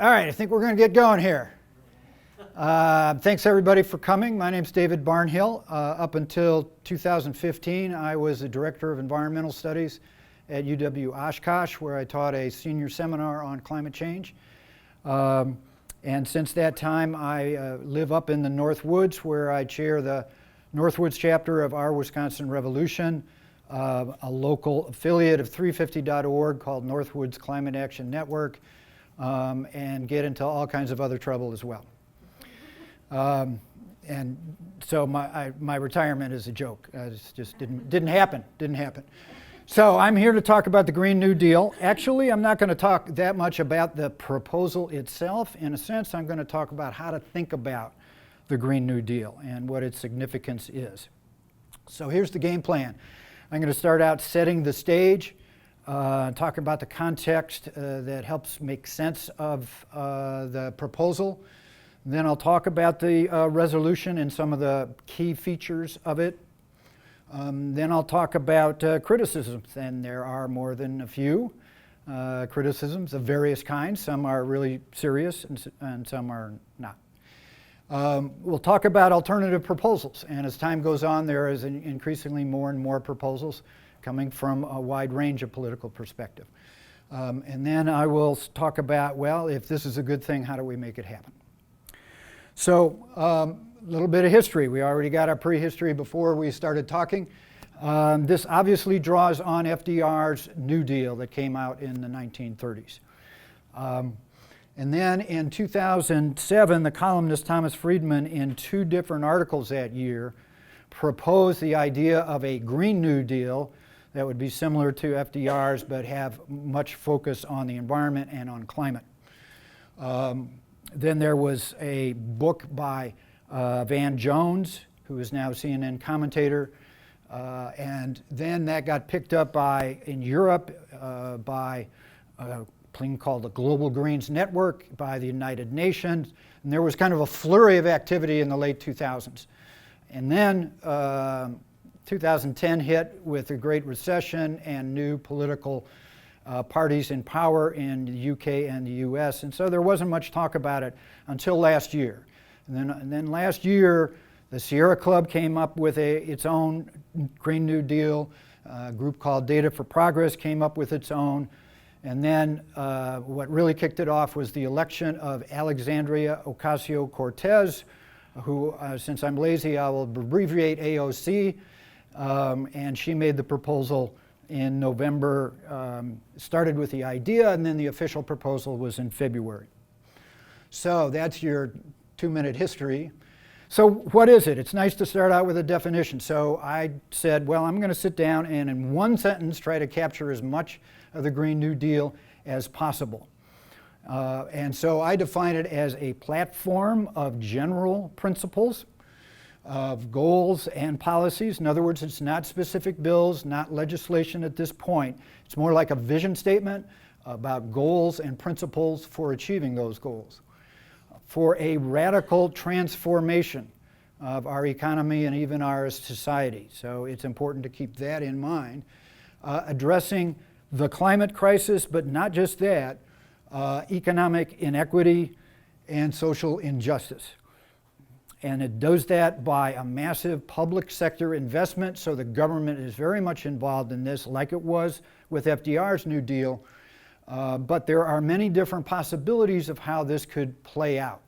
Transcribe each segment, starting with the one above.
All right, I think we're going to get going here. Thanks everybody for coming. My name's David Barnhill. Up until 2015, I was the Director of Environmental Studies at UW-Oshkosh, where I taught a senior seminar on climate change. And since that time, I live up in the Northwoods, where I chair the Northwoods chapter of Our Wisconsin Revolution, a local affiliate of 350.org called Northwoods Climate Action Network, and get into all kinds of other trouble as well. And so my retirement is a joke. It just didn't happen. So I'm here to talk about the Green New Deal. Actually, I'm not going to talk that much about the proposal itself. In a sense, I'm going to talk about how to think about the Green New Deal and what its significance is. So here's the game plan. I'm going to start out setting the stage, talking about the context that helps make sense of the proposal. Then I'll talk about the resolution and some of the key features of it. Then I'll talk about criticisms, and there are more than a few criticisms of various kinds. Some are really serious and some are not. We'll talk about alternative proposals, and as time goes on, there is increasingly more and more proposals coming from a wide range of political perspective. And then I will talk about, well, if this is a good thing, how do we make it happen? So a little bit of history. We already got our prehistory before we started talking. This obviously draws on FDR's New Deal that came out in the 1930s. And then in 2007, the columnist Thomas Friedman, in 2 different articles that year, proposed the idea of a Green New Deal that would be similar to FDR's but have much focus on the environment and on climate. Then there was a book by Van Jones, who is now a CNN commentator, and then that got picked up in Europe by a thing called the Global Greens Network, by the United Nations, and there was kind of a flurry of activity in the late 2000s. And then 2010 hit with the Great Recession and new political parties in power in the UK and the US, and so there wasn't much talk about it until last year. And then last year, the Sierra Club came up with its own Green New Deal. A group called Data for Progress came up with its own. And then what really kicked it off was the election of Alexandria Ocasio-Cortez, who, since I'm lazy, I will abbreviate AOC. And she made the proposal in November, started with the idea, and then the official proposal was in February. So that's your 2-minute history. So what is it? It's nice to start out with a definition. So I said, well, I'm going to sit down and in one sentence try to capture as much of the Green New Deal as possible. And so I define it as a platform of general principles, of goals and policies. In other words, it's not specific bills, not legislation at this point. It's more like a vision statement about goals and principles for achieving those goals, for a radical transformation of our economy and even our society. So it's important to keep that in mind. Addressing the climate crisis, but not just that, economic inequity and social injustice. And it does that by a massive public sector investment, so the government is very much involved in this, like it was with FDR's New Deal. But there are many different possibilities of how this could play out.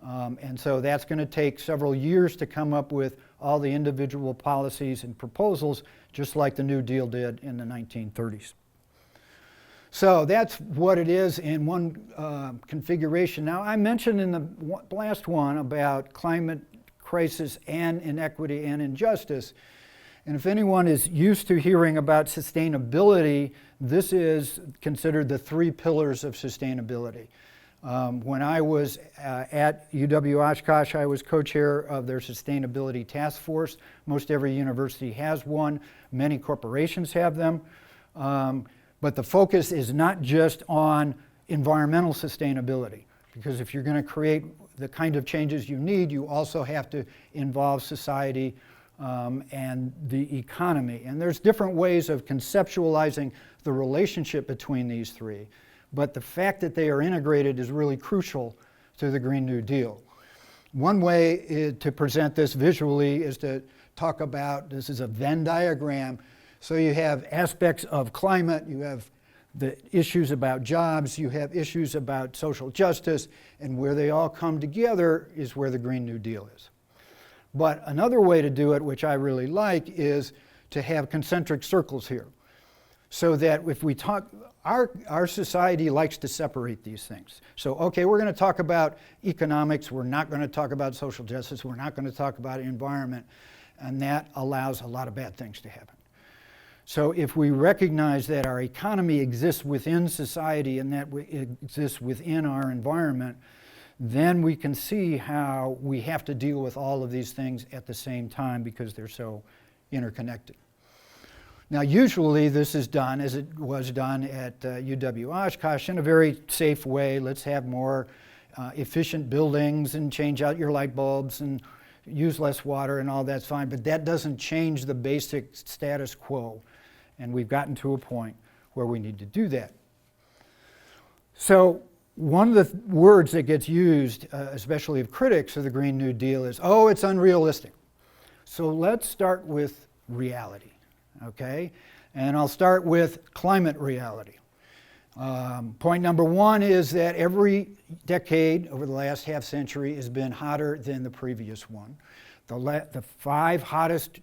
And so that's going to take several years to come up with all the individual policies and proposals, just like the New Deal did in the 1930s. So that's what it is in one configuration. Now, I mentioned in the last one about climate crisis and inequity and injustice. And if anyone is used to hearing about sustainability, this is considered the 3 pillars of sustainability. When I was at UW-Oshkosh, I was co-chair of their sustainability task force. Most every university has one. Many corporations have them. But the focus is not just on environmental sustainability, because if you're going to create the kind of changes you need, you also have to involve society and the economy. And there's different ways of conceptualizing the relationship between these 3. but the fact that they are integrated is really crucial to the Green New Deal. One way to present this visually is to talk about, this is a Venn diagram. So you have aspects of climate, you have the issues about jobs, you have issues about social justice, and where they all come together is where the Green New Deal is. But another way to do it, which I really like, is to have concentric circles here. So that if we talk, our society likes to separate these things. So, okay, we're going to talk about economics, we're not going to talk about social justice, we're not going to talk about environment, and that allows a lot of bad things to happen. So if we recognize that our economy exists within society and that it exists within our environment, then we can see how we have to deal with all of these things at the same time because they're so interconnected. Now, usually this is done as it was done at UW-Oshkosh in a very safe way. Let's have more efficient buildings and change out your light bulbs and use less water and all that's fine, but that doesn't change the basic status quo. And we've gotten to a point where we need to do that. So one of the words that gets used, especially of critics of the Green New Deal, is, oh, it's unrealistic. So let's start with reality, okay? And I'll start with climate reality. Point number one is that every decade over the last half century has been hotter than the previous one. The 5 hottest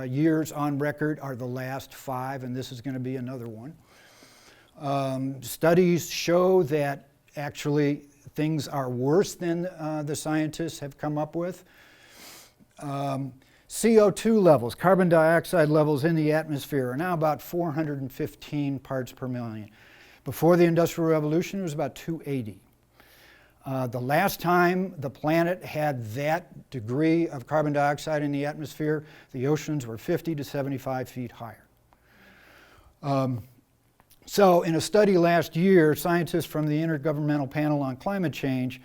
years on record are the last 5, and this is going to be another one. Studies show that actually things are worse than the scientists have come up with. CO2 levels, carbon dioxide levels in the atmosphere, are now about 415 parts per million. Before the Industrial Revolution, it was about 280. The last time the planet had that degree of carbon dioxide in the atmosphere, the oceans were 50 to 75 feet higher. So in a study last year, scientists from the Intergovernmental Panel on Climate Change,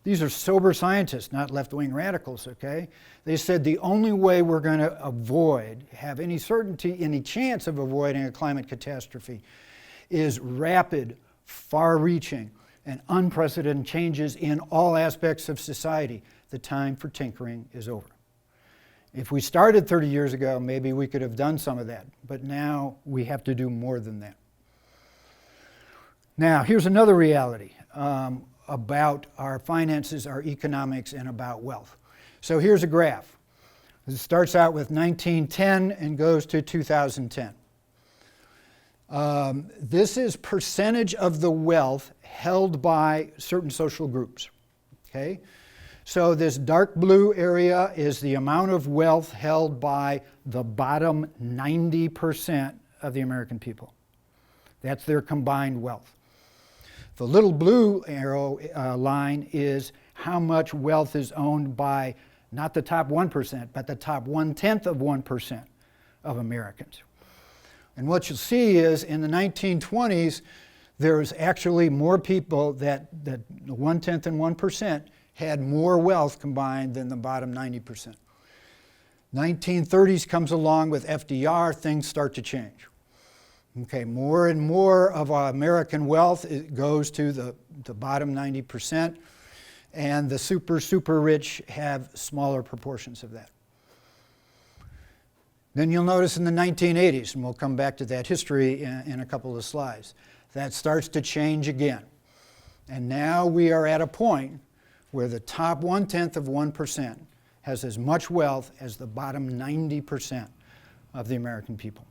these are sober scientists, not left-wing radicals, okay? They said the only way we're going to have any certainty, any chance of avoiding a climate catastrophe is rapid, far-reaching, and unprecedented changes in all aspects of society. The time for tinkering is over. If we started 30 years ago, maybe we could have done some of that, but now we have to do more than that. Now, here's another reality about our finances, our economics, and about wealth. So here's a graph. It starts out with 1910 and goes to 2010. This is percentage of the wealth held by certain social groups, okay? So this dark blue area is the amount of wealth held by the bottom 90% of the American people. That's their combined wealth. The little blue arrow line is how much wealth is owned by not the top 1%, but the top 1/10 of 1% of Americans. And what you'll see is in the 1920s, there was actually more people that the 1/10 and 1% had more wealth combined than the bottom 90%. 1930s comes along with FDR, things start to change. Okay, more and more of our American wealth goes to the bottom 90%, and the super rich have smaller proportions of that. Then you'll notice in the 1980s, and we'll come back to that history in a couple of slides, that starts to change again. And now we are at a point where the top 1/10 of 1% has as much wealth as the bottom 90% of the American people.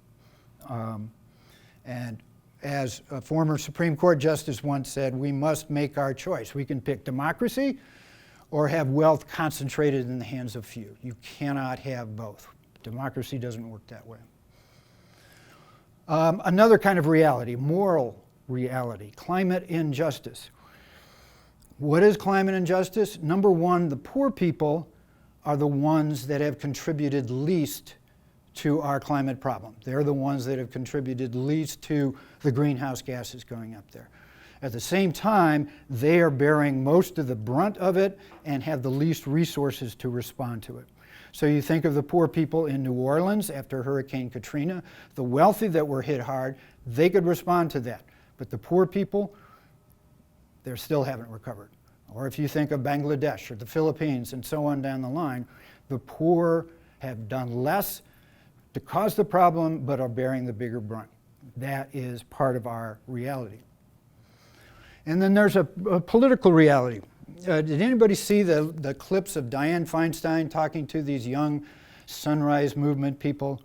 And as a former Supreme Court justice once said, we must make our choice. We can pick democracy or have wealth concentrated in the hands of few. You cannot have both. Democracy doesn't work that way. Another kind of reality, moral reality, climate injustice. What is climate injustice? Number one, the poor people are the ones that have contributed least to our climate problem. They're the ones that have contributed least to the greenhouse gases going up there. At the same time, they are bearing most of the brunt of it and have the least resources to respond to it. So you think of the poor people in New Orleans after Hurricane Katrina, the wealthy that were hit hard, they could respond to that. But the poor people, they still haven't recovered. Or if you think of Bangladesh or the Philippines and so on down the line, the poor have done less to cause the problem, but are bearing the bigger brunt. That is part of our reality. And then there's a political reality. Did anybody see the clips of Dianne Feinstein talking to these young Sunrise Movement people?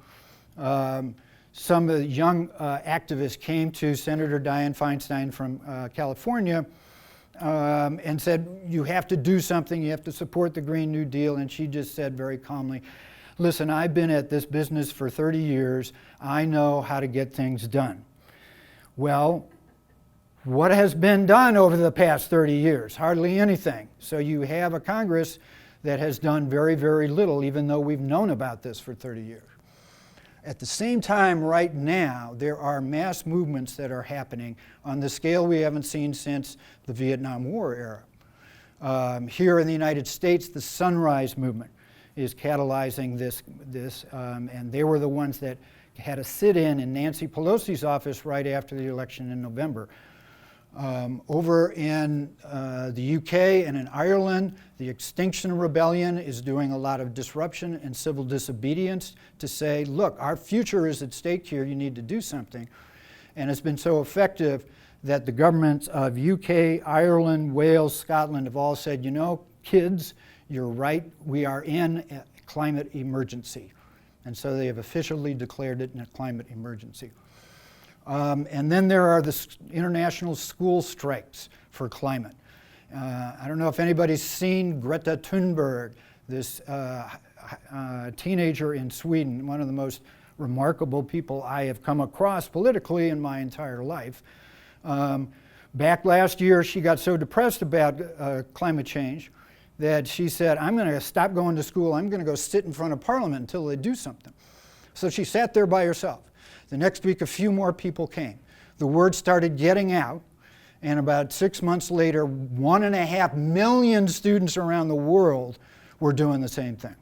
Some of the young activists came to Senator Dianne Feinstein from California and said, you have to do something, you have to support the Green New Deal. And she just said very calmly, listen, I've been at this business for 30 years. I know how to get things done. Well, what has been done over the past 30 years? Hardly anything. So you have a Congress that has done very, very little, even though we've known about this for 30 years. At the same time, right now, there are mass movements that are happening on the scale we haven't seen since the Vietnam War era. Here in the United States, the Sunrise Movement is catalyzing this, and they were the ones that had a sit-in Nancy Pelosi's office right after the election in November. Over in the UK and in Ireland, the Extinction Rebellion is doing a lot of disruption and civil disobedience to say, look, our future is at stake here, you need to do something. And it's been so effective that the governments of UK, Ireland, Wales, Scotland have all said, you know, kids, you're right, we are in a climate emergency. And so they have officially declared it a climate emergency. And then there are the international school strikes for climate. I don't know if anybody's seen Greta Thunberg, this teenager in Sweden, one of the most remarkable people I have come across politically in my entire life. Back last year, she got so depressed about climate change that she said, I'm going to stop going to school, I'm going to go sit in front of Parliament until they do something. So she sat there by herself. The next week, a few more people came. The word started getting out, and about 6 months later, 1.5 million students around the world were doing the same thing.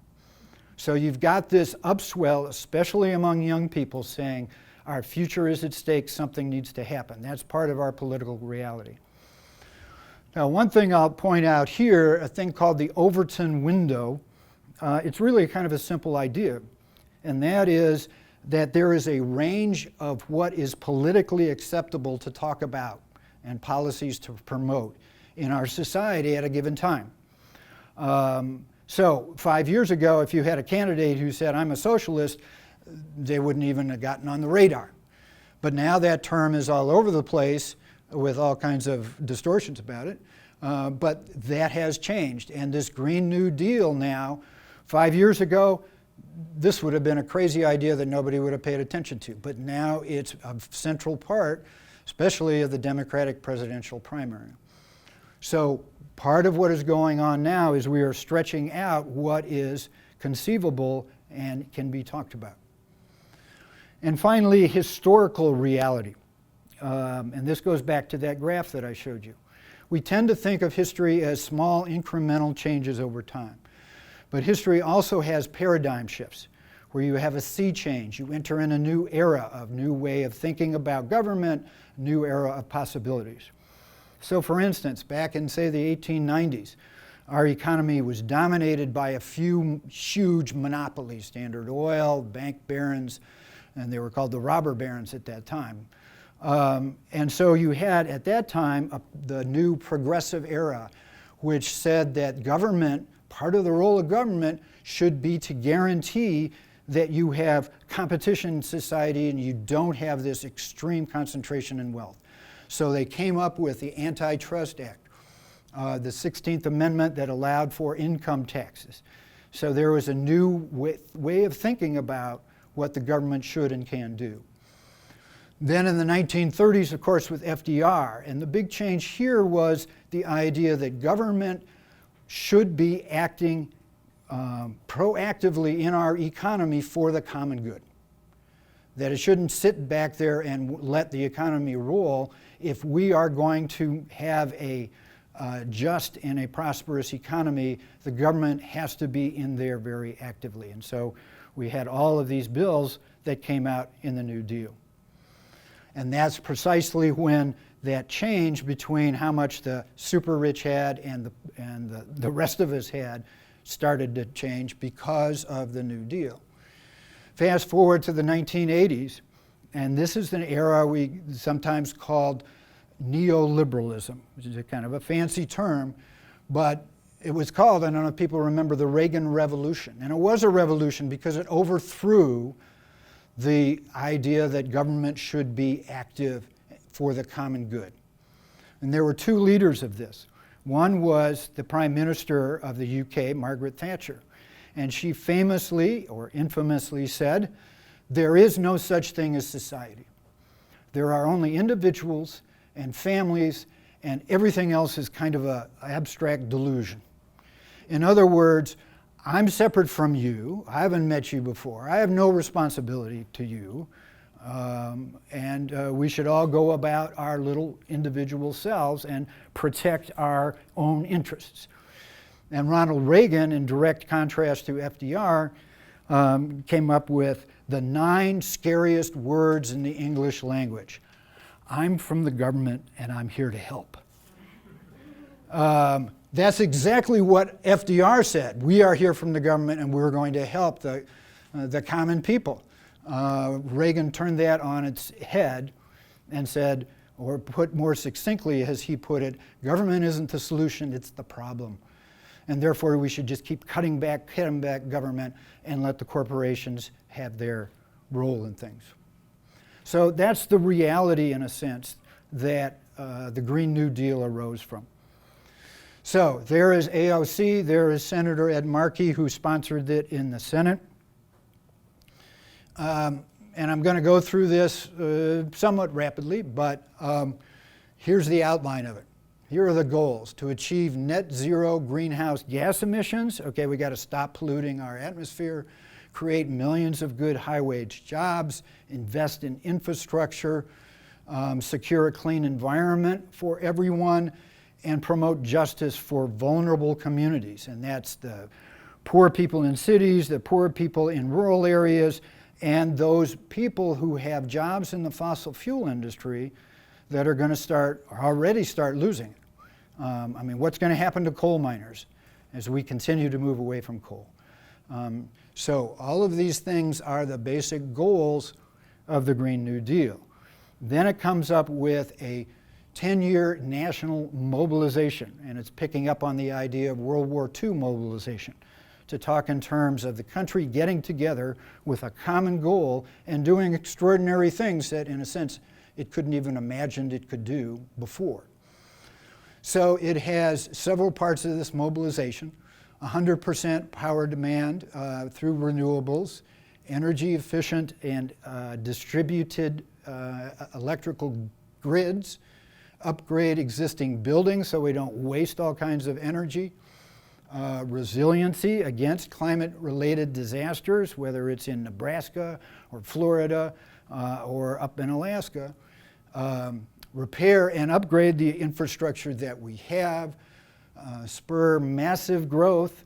So you've got this upswell, especially among young people, saying, our future is at stake, something needs to happen. That's part of our political reality. Now, one thing I'll point out here, a thing called the Overton Window, it's really kind of a simple idea, and that is that there is a range of what is politically acceptable to talk about and policies to promote in our society at a given time. So 5 years ago, if you had a candidate who said, I'm a socialist, they wouldn't even have gotten on the radar. But now that term is all over the place with all kinds of distortions about it. But that has changed. And this Green New Deal now, 5 years ago, this would have been a crazy idea that nobody would have paid attention to. But now it's a central part, especially of the Democratic presidential primary. So part of what is going on now is we are stretching out what is conceivable and can be talked about. And finally, historical reality. And this goes back to that graph that I showed you. We tend to think of history as small incremental changes over time. But history also has paradigm shifts, where you have a sea change. You enter in a new era, of new way of thinking about government, new era of possibilities. So for instance, back in, say, the 1890s, our economy was dominated by a few huge monopolies, Standard Oil, bank barons, and they were called the robber barons at that time. And so you had, at that time, the new progressive era, which said that government, part of the role of government should be to guarantee that you have competition in society and you don't have this extreme concentration in wealth. So they came up with the Antitrust Act, the 16th Amendment that allowed for income taxes. So there was a new way of thinking about what the government should and can do. Then in the 1930s, of course, with FDR, and the big change here was the idea that government should be acting proactively in our economy for the common good. That it shouldn't sit back there and let the economy roll. If we are going to have a just and a prosperous economy, the government has to be in there very actively. And so we had all of these bills that came out in the New Deal. And that's precisely when that change between how much the super rich had and the rest of us had started to change because of the New Deal. Fast forward to the 1980s, and this is an era we sometimes called neoliberalism, which is a kind of a fancy term, but it was called, I don't know if people remember, the Reagan Revolution. And it was a revolution because it overthrew the idea that government should be active for the common good. And there were two leaders of this. One was the Prime Minister of the UK, Margaret Thatcher. And she famously, or infamously, said, "There is no such thing as society. There are only individuals and families, and everything else is kind of an abstract delusion." In other words, I'm separate from you. I haven't met you before. I have no responsibility to you. And we should all go about our little individual selves and protect our own interests. And Ronald Reagan, in direct contrast to FDR, came up with the 9 scariest words in the English language. I'm from the government and I'm here to help. That's exactly what FDR said. We are here from the government and we're going to help the common people. Reagan turned that on its head and said, or put more succinctly as he put it, government isn't the solution, it's the problem. And therefore we should just keep cutting back government and let the corporations have their role in things. So that's the reality, in a sense, that the Green New Deal arose from. So there is AOC, there is Senator Ed Markey, who sponsored it in the Senate. And I'm going to go through this somewhat rapidly, but here's the outline of it. Here are the goals: to achieve net zero greenhouse gas emissions. Okay, we got to stop polluting our atmosphere, create millions of good high-wage jobs, invest in infrastructure, secure a clean environment for everyone, and promote justice for vulnerable communities. And that's the poor people in cities, the poor people in rural areas, and those people who have jobs in the fossil fuel industry that are going to already start losing it. I mean, what's going to happen to coal miners as we continue to move away from coal? So all of these things are the basic goals of the Green New Deal. Then it comes up with a 10-year national mobilization, and it's picking up on the idea of World War II mobilization, to talk in terms of the country getting together with a common goal and doing extraordinary things that, in a sense, it couldn't even imagine it could do before. So it has several parts of this mobilization: 100% power demand through renewables, energy efficient and distributed electrical grids, upgrade existing buildings so we don't waste all kinds of energy, resiliency against climate-related disasters, whether it's in Nebraska or Florida or up in Alaska, repair and upgrade the infrastructure that we have, spur massive growth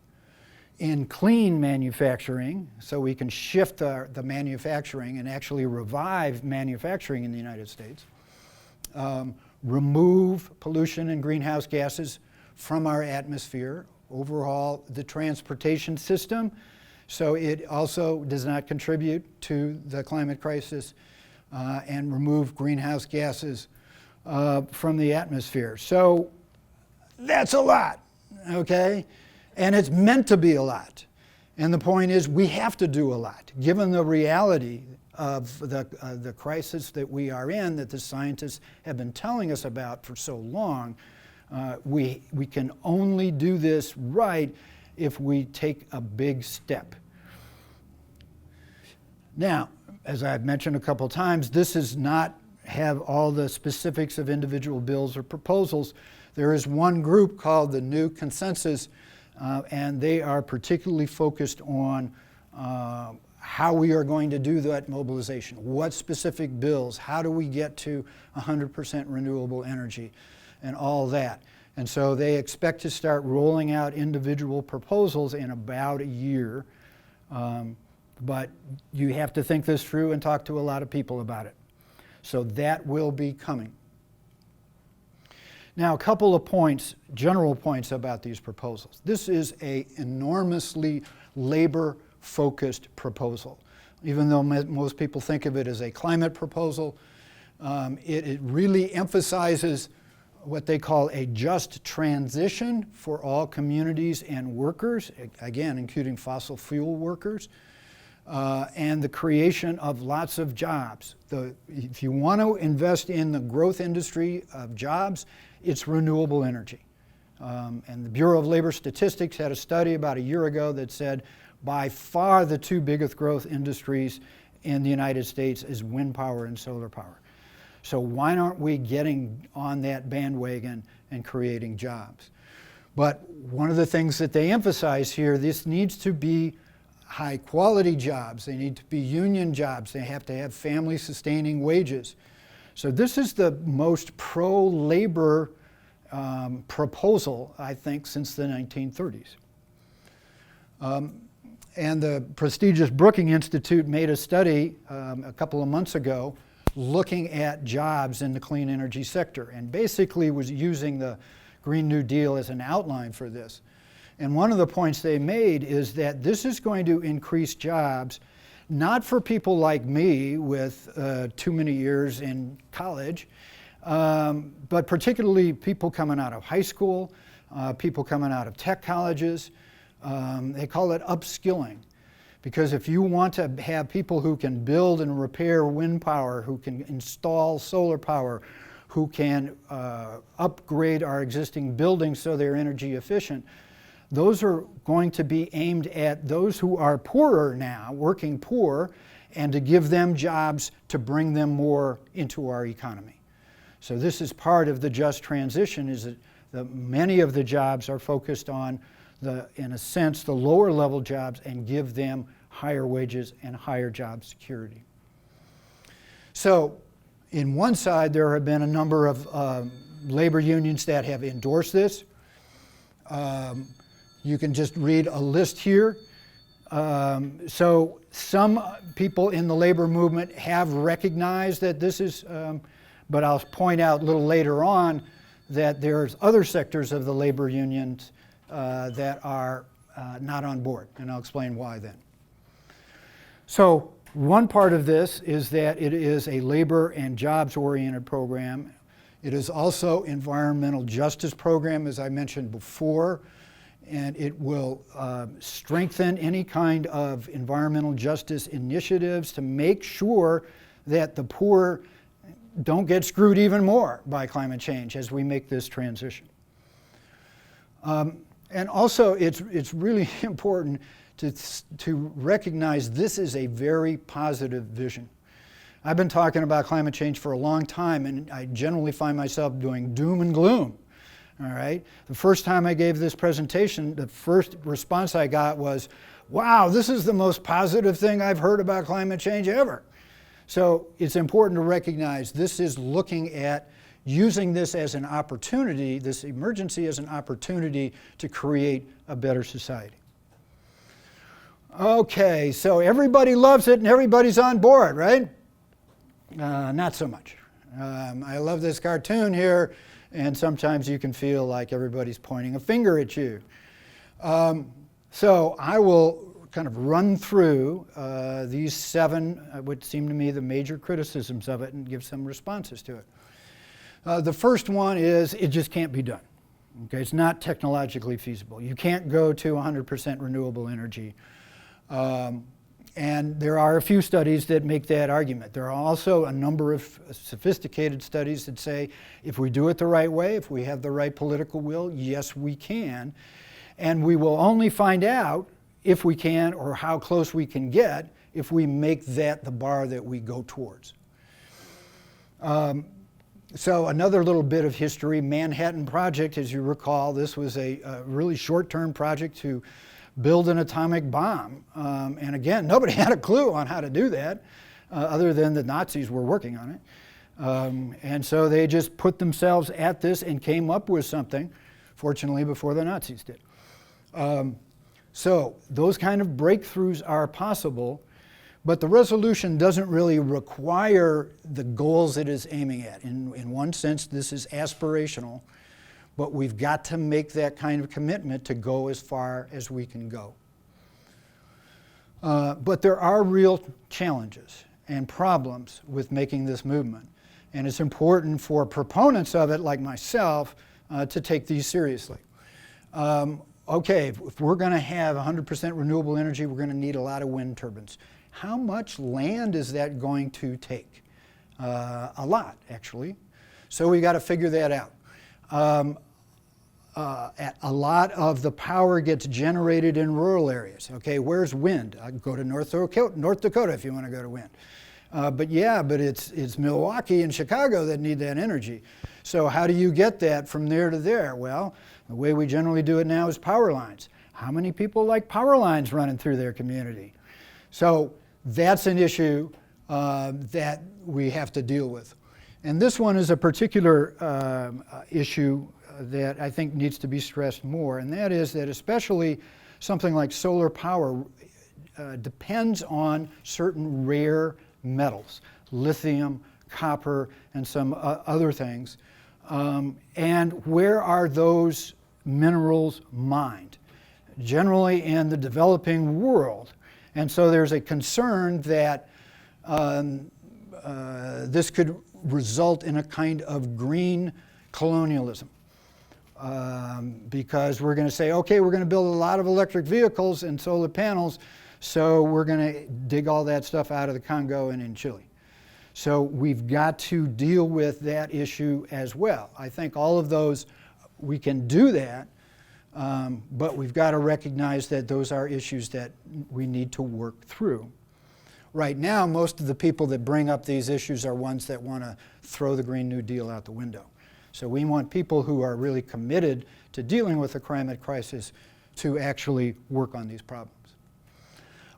in clean manufacturing so we can shift the manufacturing and actually revive manufacturing in the United States, remove pollution and greenhouse gases from our atmosphere, overhaul the transportation system so it also does not contribute to the climate crisis, and remove greenhouse gases from the atmosphere. So that's a lot, okay? And it's meant to be a lot. And the point is, we have to do a lot, given the reality of the crisis that we are in, that the scientists have been telling us about for so long. We can only do this right if we take a big step. Now, as I've mentioned a couple times, this does not have all the specifics of individual bills or proposals. There is one group called the New Consensus, and they are particularly focused on how we are going to do that mobilization. What specific bills? How do we get to 100% renewable energy? And all that. And so they expect to start rolling out individual proposals in about a year. But you have to think this through and talk to a lot of people about it. So that will be coming. Now, a couple of points, general points about these proposals. This is an enormously labor-focused proposal. Even though most people think of it as a climate proposal, it really emphasizes what they call a just transition for all communities and workers, again, including fossil fuel workers, and the creation of lots of jobs. If you want to invest in the growth industry of jobs, it's renewable energy. And the Bureau of Labor Statistics had a study about a year ago that said by far the two biggest growth industries in the United States is wind power and solar power. So why aren't we getting on that bandwagon and creating jobs? But one of the things that they emphasize here, this needs to be high quality jobs. They need to be union jobs. They have to have family sustaining wages. So this is the most pro-labor proposal, I think, since the 1930s. And the prestigious Brookings Institute made a study a couple of months ago looking at jobs in the clean energy sector, and basically was using the Green New Deal as an outline for this. And one of the points they made is that this is going to increase jobs, not for people like me with too many years in college, but particularly people coming out of high school, people coming out of tech colleges. They call it upskilling. Because if you want to have people who can build and repair wind power, who can install solar power, who can upgrade our existing buildings so they're energy efficient, those are going to be aimed at those who are poorer now, working poor, and to give them jobs to bring them more into our economy. So this is part of the just transition, is that many of the jobs are focused on in a sense, the lower level jobs, and give them higher wages and higher job security. So, in one side, there have been a number of labor unions that have endorsed this. You can just read a list here. So, some people in the labor movement have recognized that this is, but I'll point out a little later on that there's other sectors of the labor unions that are not on board, and I'll explain why then. So one part of this is that it is a labor and jobs-oriented program. It is also environmental justice program, as I mentioned before, and it will strengthen any kind of environmental justice initiatives to make sure that the poor don't get screwed even more by climate change as we make this transition. And also, it's really important to recognize this is a very positive vision. I've been talking about climate change for a long time, and I generally find myself doing doom and gloom. All right? The first time I gave this presentation, the first response I got was, wow, this is the most positive thing I've heard about climate change ever. So it's important to recognize this is looking at using this as an opportunity, this emergency as an opportunity to create a better society. Okay, so everybody loves it and everybody's on board, right? Not so much. I love this cartoon here, and sometimes you can feel like everybody's pointing a finger at you. So I will kind of run through these 7, what seem to me the major criticisms of it, and give some responses to it. The first one is it just can't be done. Okay, it's not technologically feasible. You can't go to 100% renewable energy. And there are a few studies that make that argument. There are also a number of sophisticated studies that say if we do it the right way, if we have the right political will, yes, we can. And we will only find out if we can or how close we can get if we make that the bar that we go towards. So another little bit of history, Manhattan Project, as you recall, this was a really short-term project to build an atomic bomb. And again, nobody had a clue on how to do that, other than the Nazis were working on it. And so they just put themselves at this and came up with something, fortunately before the Nazis did. So those kind of breakthroughs are possible, but the resolution doesn't really require the goals it is aiming at. In one sense, this is aspirational, but we've got to make that kind of commitment to go as far as we can go. But there are real challenges and problems with making this movement. And it's important for proponents of it, like myself, to take these seriously. Okay, if we're going to have 100% renewable energy, we're going to need a lot of wind turbines. How much land is that going to take? A lot, actually. So we got to figure that out. A lot of the power gets generated in rural areas. Okay, where's wind? Go to North Dakota if you want to go to wind. But it's Milwaukee and Chicago that need that energy. So how do you get that from there to there? Well, the way we generally do it now is power lines. How many people like power lines running through their community? So that's an issue that we have to deal with. And this one is a particular issue that I think needs to be stressed more, and that is that especially something like solar power depends on certain rare metals, lithium, copper, and some other things. And where are those minerals mined? Generally in the developing world. And so there's a concern that this could result in a kind of green colonialism. Because we're going to say, okay, we're going to build a lot of electric vehicles and solar panels, so we're going to dig all that stuff out of the Congo and in Chile. So we've got to deal with that issue as well. I think all of those, we can do that, but we've got to recognize that those are issues that we need to work through. Right now, most of the people that bring up these issues are ones that want to throw the Green New Deal out the window. So we want people who are really committed to dealing with the climate crisis to actually work on these problems.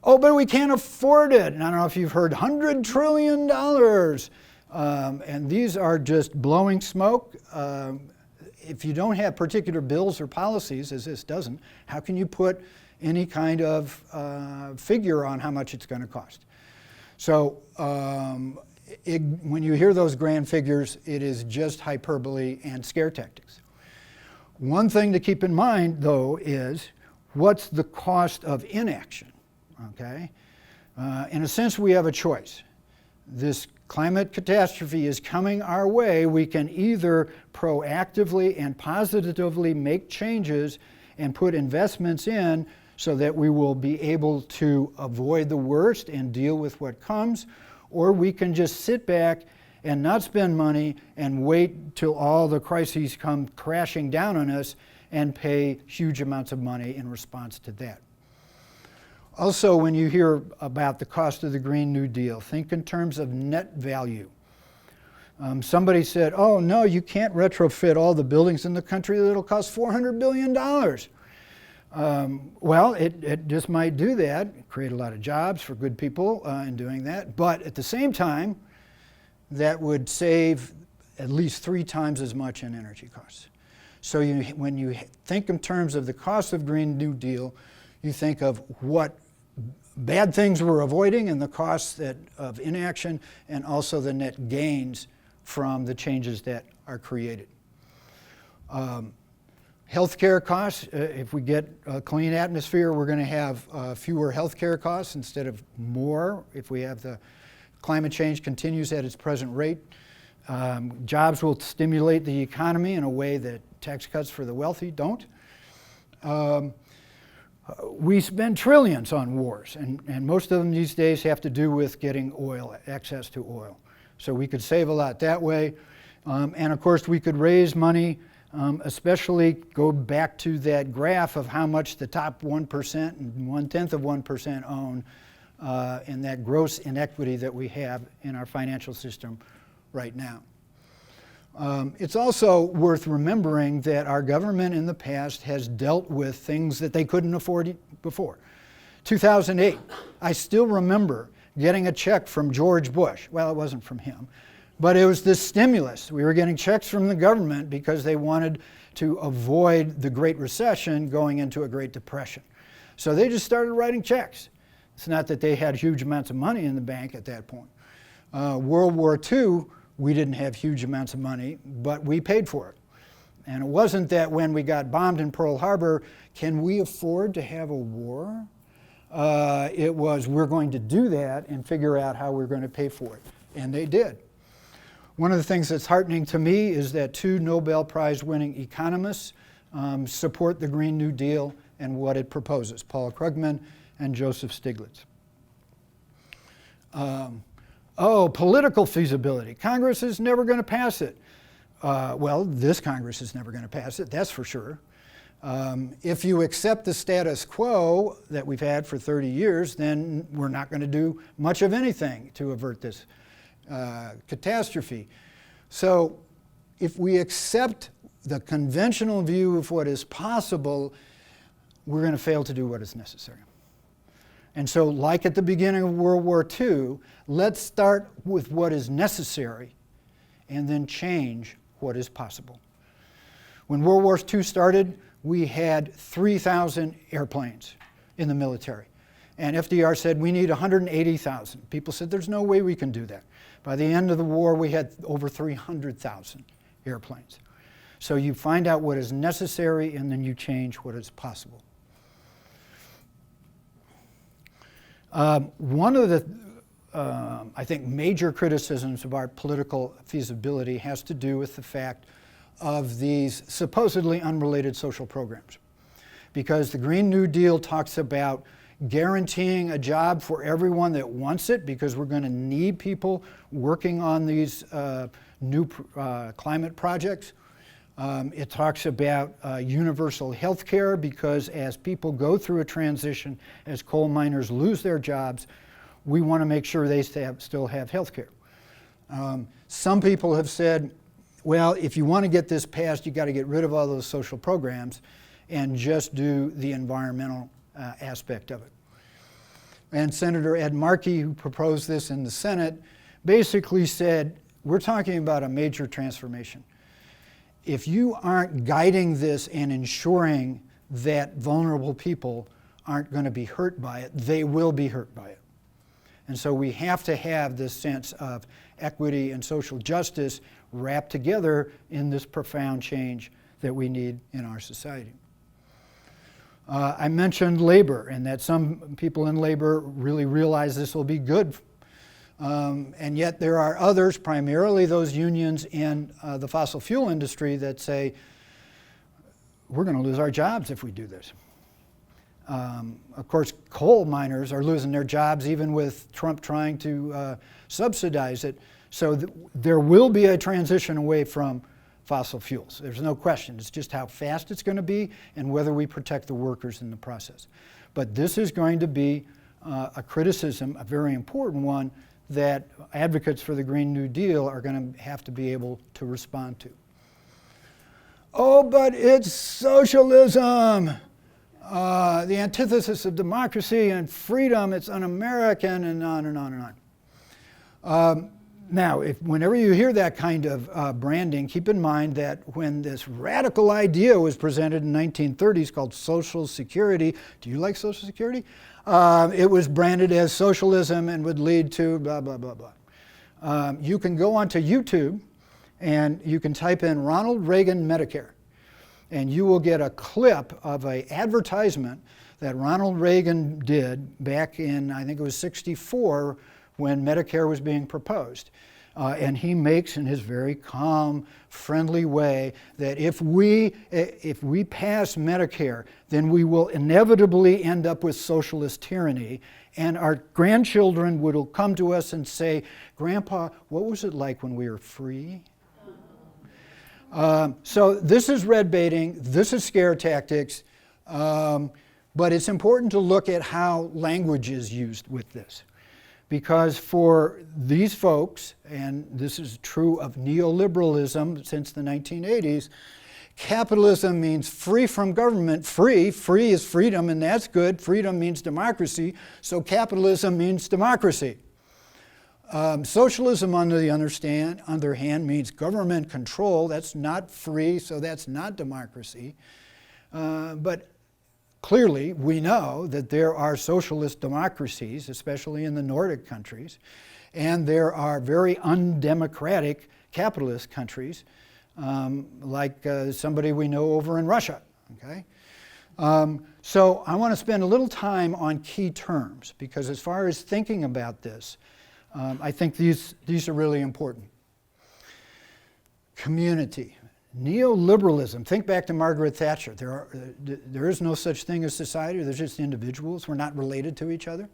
Oh, but we can't afford it. And I don't know if you've heard $100 trillion. And these are just blowing smoke. If you don't have particular bills or policies, as this doesn't, how can you put any kind of figure on how much it's going to cost? So when you hear those grand figures, it is just hyperbole and scare tactics. One thing to keep in mind, though, is what's the cost of inaction? Okay? In a sense, we have a choice. This climate catastrophe is coming our way. We can either proactively and positively make changes and put investments in so that we will be able to avoid the worst and deal with what comes, or we can just sit back and not spend money and wait till all the crises come crashing down on us and pay huge amounts of money in response to that. Also, when you hear about the cost of the Green New Deal, think in terms of net value. Somebody said, oh no, you can't retrofit all the buildings in the country, that'll cost $400 billion. Well, it just might do that, create a lot of jobs for good people in doing that, but at the same time, that would save at least 3 times as much in energy costs. So when you think in terms of the cost of Green New Deal, you think of what bad things we're avoiding and the costs of inaction, and also the net gains from the changes that are created. Healthcare costs, if we get a clean atmosphere, we're going to have fewer healthcare costs instead of more if we have the climate change continues at its present rate. Jobs will stimulate the economy in a way that tax cuts for the wealthy don't. We spend trillions on wars, and most of them these days have to do with getting oil, access to oil. So we could save a lot that way. And of course, we could raise money, especially go back to that graph of how much the top 1% and 1/10 of 1% own, and that gross inequity that we have in our financial system right now. It's also worth remembering that our government in the past has dealt with things that they couldn't afford before. 2008, I still remember getting a check from George Bush. Well, it wasn't from him, but it was this stimulus. We were getting checks from the government because they wanted to avoid the Great Recession going into a Great Depression. So they just started writing checks. It's not that they had huge amounts of money in the bank at that point. World War II, we didn't have huge amounts of money, but we paid for it. And it wasn't that when we got bombed in Pearl Harbor, can we afford to have a war? It was, we're going to do that and figure out how we're going to pay for it. And they did. One of the things that's heartening to me is that 2 Nobel Prize winning economists support the Green New Deal and what it proposes, Paul Krugman and Joseph Stiglitz. Political feasibility. Congress is never going to pass it. Well, this Congress is never going to pass it, that's for sure. If you accept the status quo that we've had for 30 years, then we're not going to do much of anything to avert this catastrophe. So if we accept the conventional view of what is possible, we're going to fail to do what is necessary. And so, like at the beginning of World War II, let's start with what is necessary and then change what is possible. When World War II started, we had 3,000 airplanes in the military. And FDR said, we need 180,000. People said, there's no way we can do that. By the end of the war, we had over 300,000 airplanes. So you find out what is necessary and then you change what is possible. One of the, I think, major criticisms of our political feasibility has to do with the fact of these supposedly unrelated social programs. Because the Green New Deal talks about guaranteeing a job for everyone that wants it, because we're going to need people working on these new climate projects. It talks about universal health care, because as people go through a transition, as coal miners lose their jobs, we want to make sure they still have health care. Some people have said, well, if you want to get this passed, you've got to get rid of all those social programs and just do the environmental aspect of it. And Senator Ed Markey, who proposed this in the Senate, basically said, we're talking about a major transformation. If you aren't guiding this and ensuring that vulnerable people aren't going to be hurt by it, they will be hurt by it. And so we have to have this sense of equity and social justice wrapped together in this profound change that we need in our society. I mentioned labor, and that some people in labor really realize this will be good. And yet there are others, primarily those unions in the fossil fuel industry, that say, we're going to lose our jobs if we do this. Of course, coal miners are losing their jobs even with Trump trying to subsidize it. So there will be a transition away from fossil fuels. There's no question. It's just how fast it's going to be and whether we protect the workers in the process. But this is going to be a criticism, a very important one, that advocates for the Green New Deal are going to have to be able to respond to. Oh, but it's socialism, the antithesis of democracy and freedom, it's un-American, and on and on and on. Now, whenever you hear that kind of branding, keep in mind that when this radical idea was presented in the 1930s called Social Security, do you like Social Security? It was branded as socialism and would lead to blah, blah, blah, blah. You can go onto YouTube and you can type in Ronald Reagan Medicare, and you will get a clip of an advertisement that Ronald Reagan did back in, I think it was '64, when Medicare was being proposed. And he makes, in his very calm, friendly way, that if we pass Medicare, then we will inevitably end up with socialist tyranny, and our grandchildren will come to us and say, Grandpa, what was it like when we were free? So this is red baiting, this is scare tactics, but it's important to look at how language is used with this. Because for these folks, and this is true of neoliberalism since the 1980s, capitalism means free from government. Free is freedom, and that's good. Freedom means democracy, so capitalism means democracy. Socialism, on the other hand, means government control. That's not free, so that's not democracy. But clearly, we know that there are socialist democracies, especially in the Nordic countries, and there are very undemocratic capitalist countries. like somebody we know over in Russia. Okay? So I want to spend a little time on key terms, because as far as thinking about this, I think these are really important. Community. Neoliberalism. Think back to Margaret Thatcher. There is no such thing as society. There's just individuals. We're not related to each other.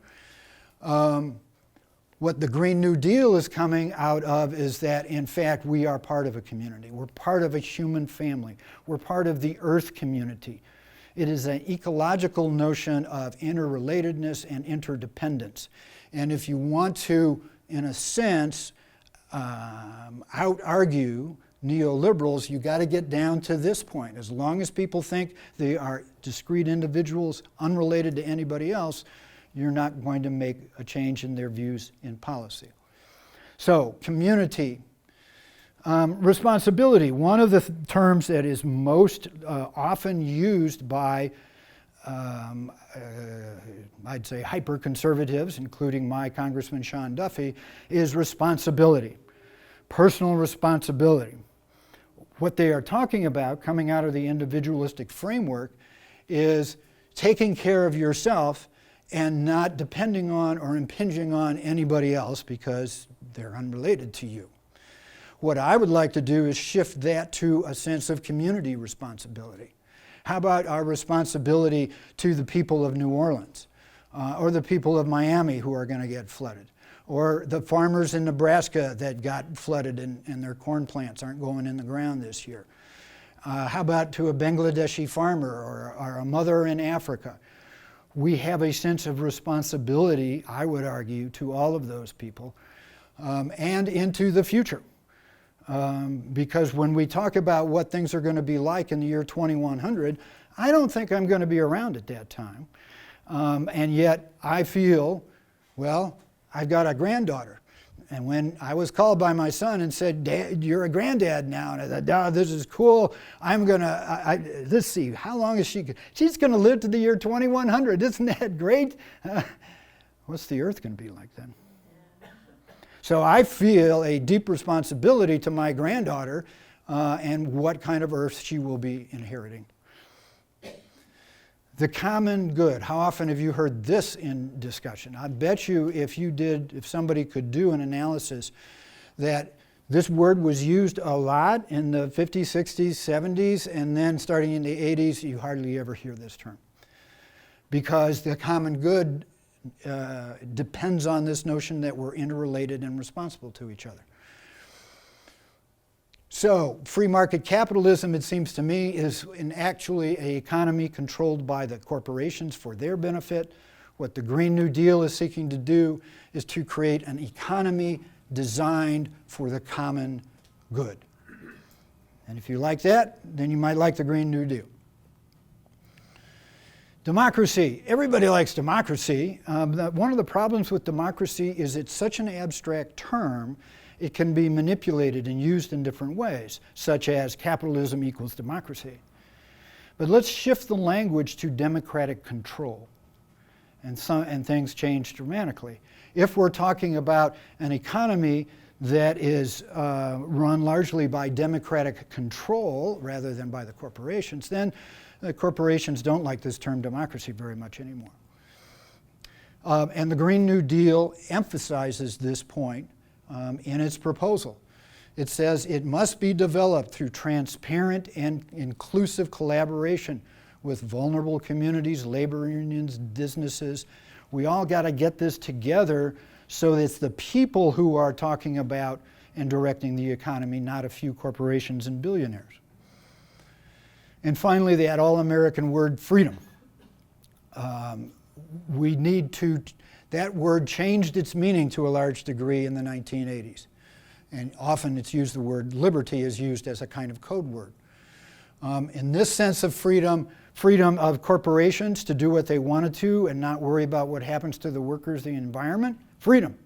What the Green New Deal is coming out of is that, in fact, we are part of a community. We're part of a human family. We're part of the Earth community. It is an ecological notion of interrelatedness and interdependence. And if you want to, in a sense, out-argue neoliberals, you got to get down to this point. As long as people think they are discrete individuals unrelated to anybody else, you're not going to make a change in their views in policy. So, community. Responsibility. One of the terms that is most often used by, I'd say, hyper-conservatives, including my Congressman Sean Duffy, is responsibility. Personal responsibility. What they are talking about, coming out of the individualistic framework, is taking care of yourself and not depending on or impinging on anybody else because they're unrelated to you. What I would like to do is shift that to a sense of community responsibility. How about our responsibility to the people of New Orleans, or the people of Miami who are going to get flooded, or the farmers in Nebraska that got flooded and their corn plants aren't going in the ground this year? How about to a Bangladeshi farmer or a mother in Africa? We have a sense of responsibility, I would argue, to all of those people and into the future. Because when we talk about what things are going to be like in the year 2100, I don't think I'm going to be around at that time. And yet I feel, well, I've got a granddaughter. And when I was called by my son and said, "Dad, you're a granddad now," and I thought, "Dad, this is cool. I'm going to, let's see, how long is she? She's going to live to the year 2100. Isn't that great?" What's the earth going to be like then? So I feel a deep responsibility to my granddaughter and what kind of earth she will be inheriting. The common good. How often have you heard this in discussion? I bet you if somebody could do an analysis, that this word was used a lot in the 50s, 60s, 70s, and then starting in the 80s, you hardly ever hear this term. Because the common good depends on this notion that we're interrelated and responsible to each other. So, free market capitalism, it seems to me, is actually an economy controlled by the corporations for their benefit. What the Green New Deal is seeking to do is to create an economy designed for the common good. And if you like that, then you might like the Green New Deal. Democracy. Everybody likes democracy. One of the problems with democracy is it's such an abstract term, it can be manipulated and used in different ways, such as capitalism equals democracy. But let's shift the language to democratic control, and things change dramatically. If we're talking about an economy that is run largely by democratic control rather than by the corporations, then the corporations don't like this term democracy very much anymore. And the Green New Deal emphasizes this point in its proposal. It says it must be developed through transparent and inclusive collaboration with vulnerable communities, labor unions, businesses. We all got to get this together so that it's the people who are talking about and directing the economy, not a few corporations and billionaires. And finally, that all-American word freedom. That word changed its meaning to a large degree in the 1980s. And often it's used, the word liberty is used as a kind of code word. In this sense of freedom, freedom of corporations to do what they wanted to and not worry about what happens to the workers, the environment, freedom.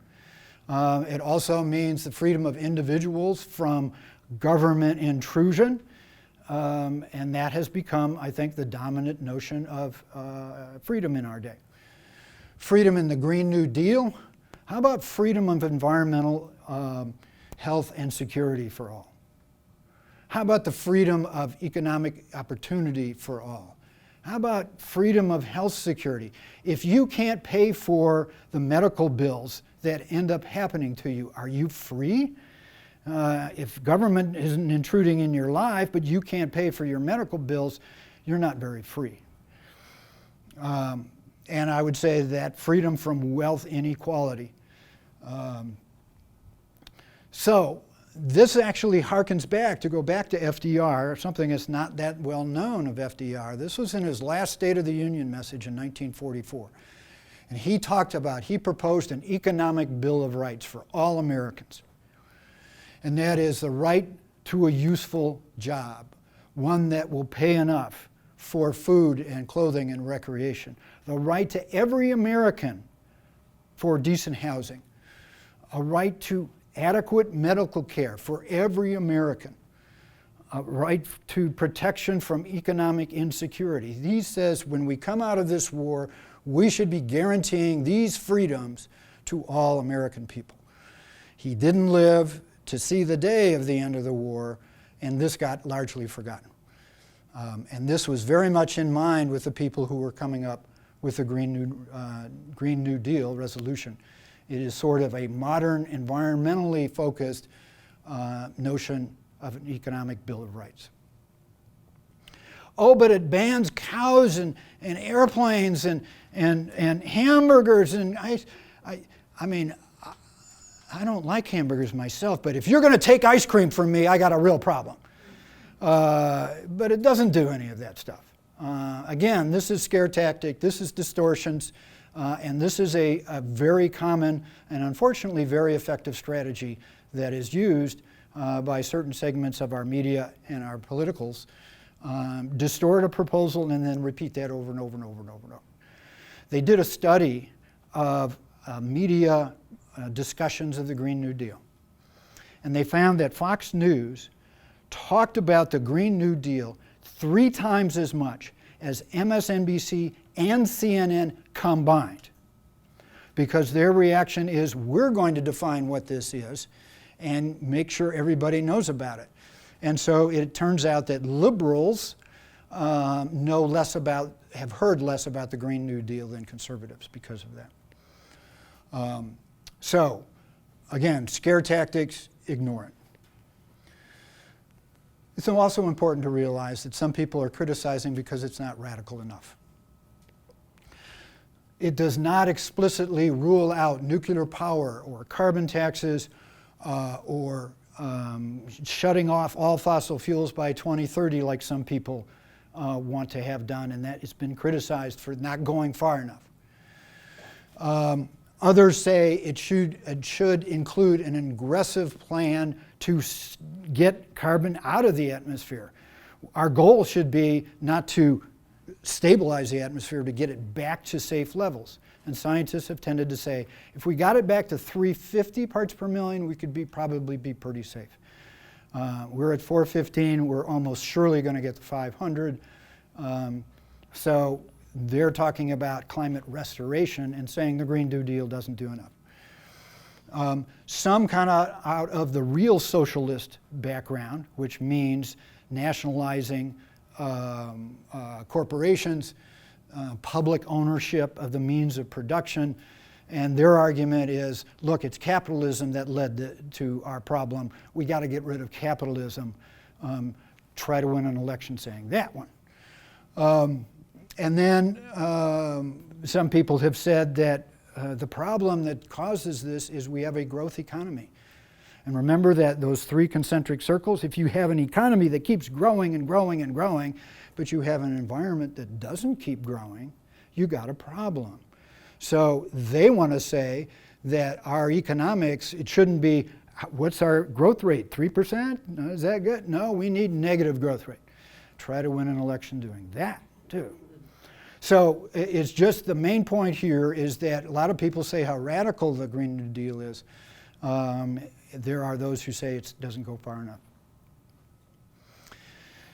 It also means the freedom of individuals from government intrusion. And that has become, I think, the dominant notion of freedom in our day. Freedom in the Green New Deal. How about freedom of environmental health and security for all? How about the freedom of economic opportunity for all? How about freedom of health security? If you can't pay for the medical bills that end up happening to you, are you free? If government isn't intruding in your life, but you can't pay for your medical bills, you're not very free. And I would say that freedom from wealth inequality. So this actually harkens back, to go back to FDR, something that's not that well known of FDR. This was in his last State of the Union message in 1944. And he proposed an economic Bill of Rights for all Americans. And that is the right to a useful job, one that will pay enough for food and clothing and recreation. The right to every American for decent housing. A right to adequate medical care for every American. A right to protection from economic insecurity. He says when we come out of this war, we should be guaranteeing these freedoms to all American people. He didn't live to see the day of the end of the war, and this got largely forgotten. And this was very much in mind with the people who were coming up with the Green New Deal resolution. It is sort of a modern, environmentally focused notion of an economic Bill of Rights. Oh, but it bans cows and airplanes and hamburgers and ice. I mean, I don't like hamburgers myself, but if you're going to take ice cream from me, I got a real problem. But it doesn't do any of that stuff. Again, this is scare tactic, this is distortions, and this is a very common and unfortunately very effective strategy that is used by certain segments of our media and our politicals. Distort a proposal and then repeat that over and over and over and over and over. They did a study of media discussions of the Green New Deal. And they found that Fox News talked about the Green New Deal 3 times as much as MSNBC and CNN combined. Because their reaction is, we're going to define what this is and make sure everybody knows about it. And so it turns out that liberals have heard less about the Green New Deal than conservatives because of that. So, again, scare tactics, ignore it. It's also important to realize that some people are criticizing because it's not radical enough. It does not explicitly rule out nuclear power or carbon taxes or shutting off all fossil fuels by 2030 like some people want to have done, and that has been criticized for not going far enough. Others say it should include an aggressive plan to get carbon out of the atmosphere. Our goal should be not to stabilize the atmosphere, to get it back to safe levels. And scientists have tended to say, if we got it back to 350 parts per million, we could probably be pretty safe. We're at 415, we're almost surely going to get to 500. So they're talking about climate restoration and saying the Green New Deal doesn't do enough. Some kind of out of the real socialist background, which means nationalizing corporations, public ownership of the means of production, and their argument is, look, it's capitalism that led to our problem. We got to get rid of capitalism. Try to win an election saying that one. And then some people have said that the problem that causes this is we have a growth economy. And remember that those 3 concentric circles, if you have an economy that keeps growing and growing and growing, but you have an environment that doesn't keep growing, you got a problem. So they want to say that our economics, it shouldn't be, what's our growth rate, 3%? No, is that good? No, we need negative growth rate. Try to win an election doing that too. So it's just, the main point here is that a lot of people say how radical the Green New Deal is. There are those who say it doesn't go far enough.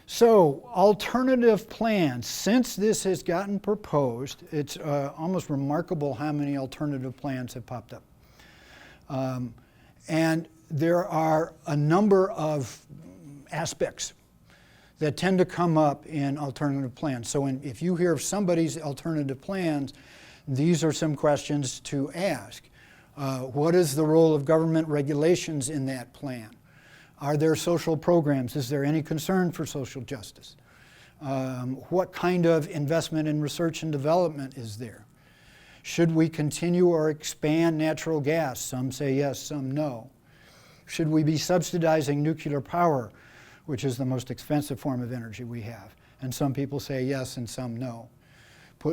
So alternative plans, since this has gotten proposed, it's almost remarkable how many alternative plans have popped up. And there are a number of aspects that tend to come up in alternative plans. So if you hear of somebody's alternative plans, these are some questions to ask. What is the role of government regulations in that plan? Are there social programs? Is there any concern for social justice? What kind of investment in research and development is there? Should we continue or expand natural gas? Some say yes, some no. Should we be subsidizing nuclear power, which is the most expensive form of energy we have? And some people say yes and some no.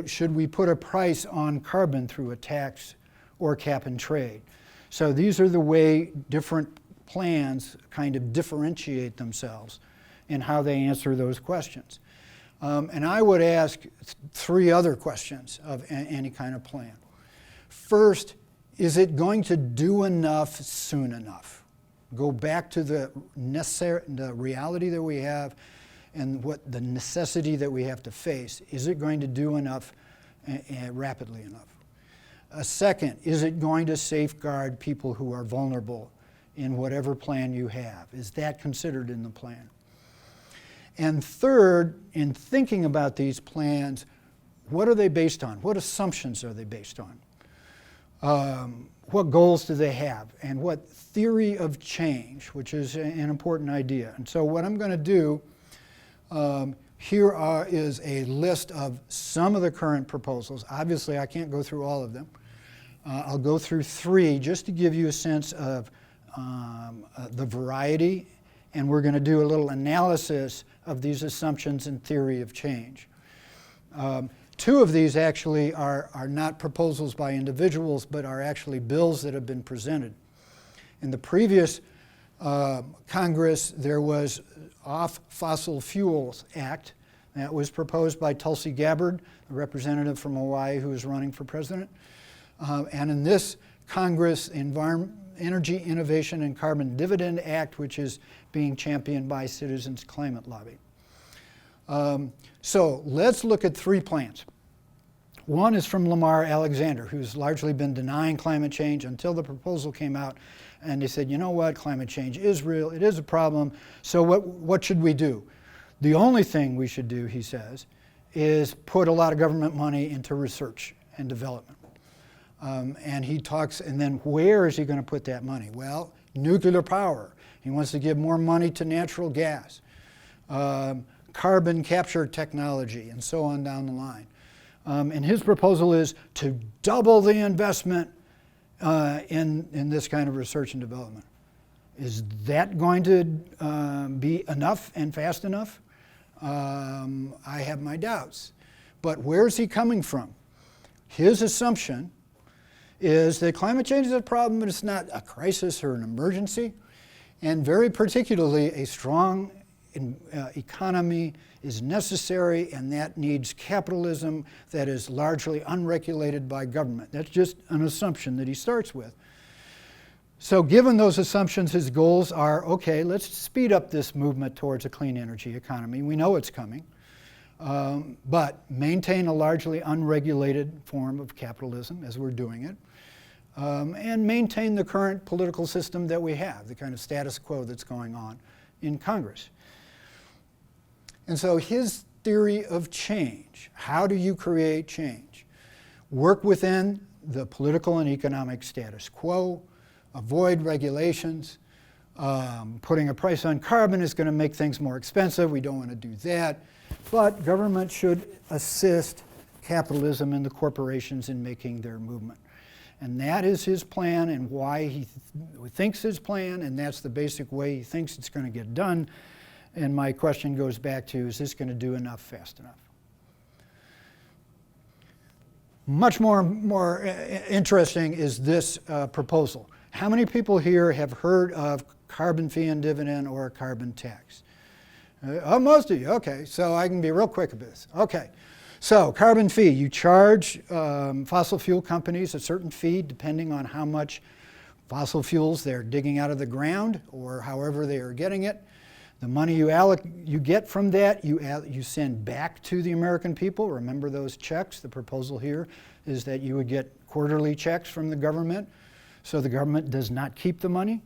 Should we put a price on carbon through a tax or cap and trade? So these are the way different plans kind of differentiate themselves in how they answer those questions. And I would ask three other questions of any kind of plan. First, is it going to do enough soon enough? Go back to the reality that we have and what the necessity that we have to face. Is it going to do enough rapidly enough? Second, is it going to safeguard people who are vulnerable in whatever plan you have? Is that considered in the plan? And third, in thinking about these plans, what are they based on? What assumptions are they based on? What goals do they have? And what theory of change, which is an important idea. And so what I'm going to do here is a list of some of the current proposals. Obviously, I can't go through all of them. I'll go through three just to give you a sense of the variety, and we're going to do a little analysis of these assumptions and theory of change. Two of these actually are not proposals by individuals, but are actually bills that have been presented. In the previous Congress, there was Off Fossil Fuels Act that was proposed by Tulsi Gabbard, a representative from Hawaii who is running for president. And in this Congress, Energy Innovation and Carbon Dividend Act, which is being championed by Citizens Climate Lobby. So let's look at three plans. One is from Lamar Alexander, who's largely been denying climate change until the proposal came out, and he said, you know what, climate change is real, it is a problem, so what should we do? The only thing we should do, he says, is put a lot of government money into research and development. And he talks, and then where is he going to put that money? Well, nuclear power. He wants to give more money to natural gas, carbon capture technology, and so on down the line. And his proposal is to double the investment in this kind of research and development. Is that going to be enough and fast enough? I have my doubts. But where's he coming from? His assumption is that climate change is a problem, but it's not a crisis or an emergency. And very particularly, a strong economy is necessary, and that needs capitalism that is largely unregulated by government. That's just an assumption that he starts with. So given those assumptions, his goals are, okay, let's speed up this movement towards a clean energy economy. We know it's coming. But maintain a largely unregulated form of capitalism as we're doing it, and maintain the current political system that we have, the kind of status quo that's going on in Congress. And so his theory of change, how do you create change? Work within the political and economic status quo, avoid regulations. Putting a price on carbon is going to make things more expensive. We don't want to do that. But government should assist capitalism and the corporations in making their movement. And that is his plan and why he thinks his plan, and that's the basic way he thinks it's going to get done. And my question goes back to, is this going to do enough fast enough? Much more interesting is this proposal. How many people here have heard of carbon fee and dividend or a carbon tax? Oh, most of you. Okay, so I can be real quick about this. Okay, so carbon fee. You charge fossil fuel companies a certain fee depending on how much fossil fuels they're digging out of the ground or however they are getting it. The money you get from that, you send back to the American people. Remember those checks? The proposal here is that you would get quarterly checks from the government, so the government does not keep the money.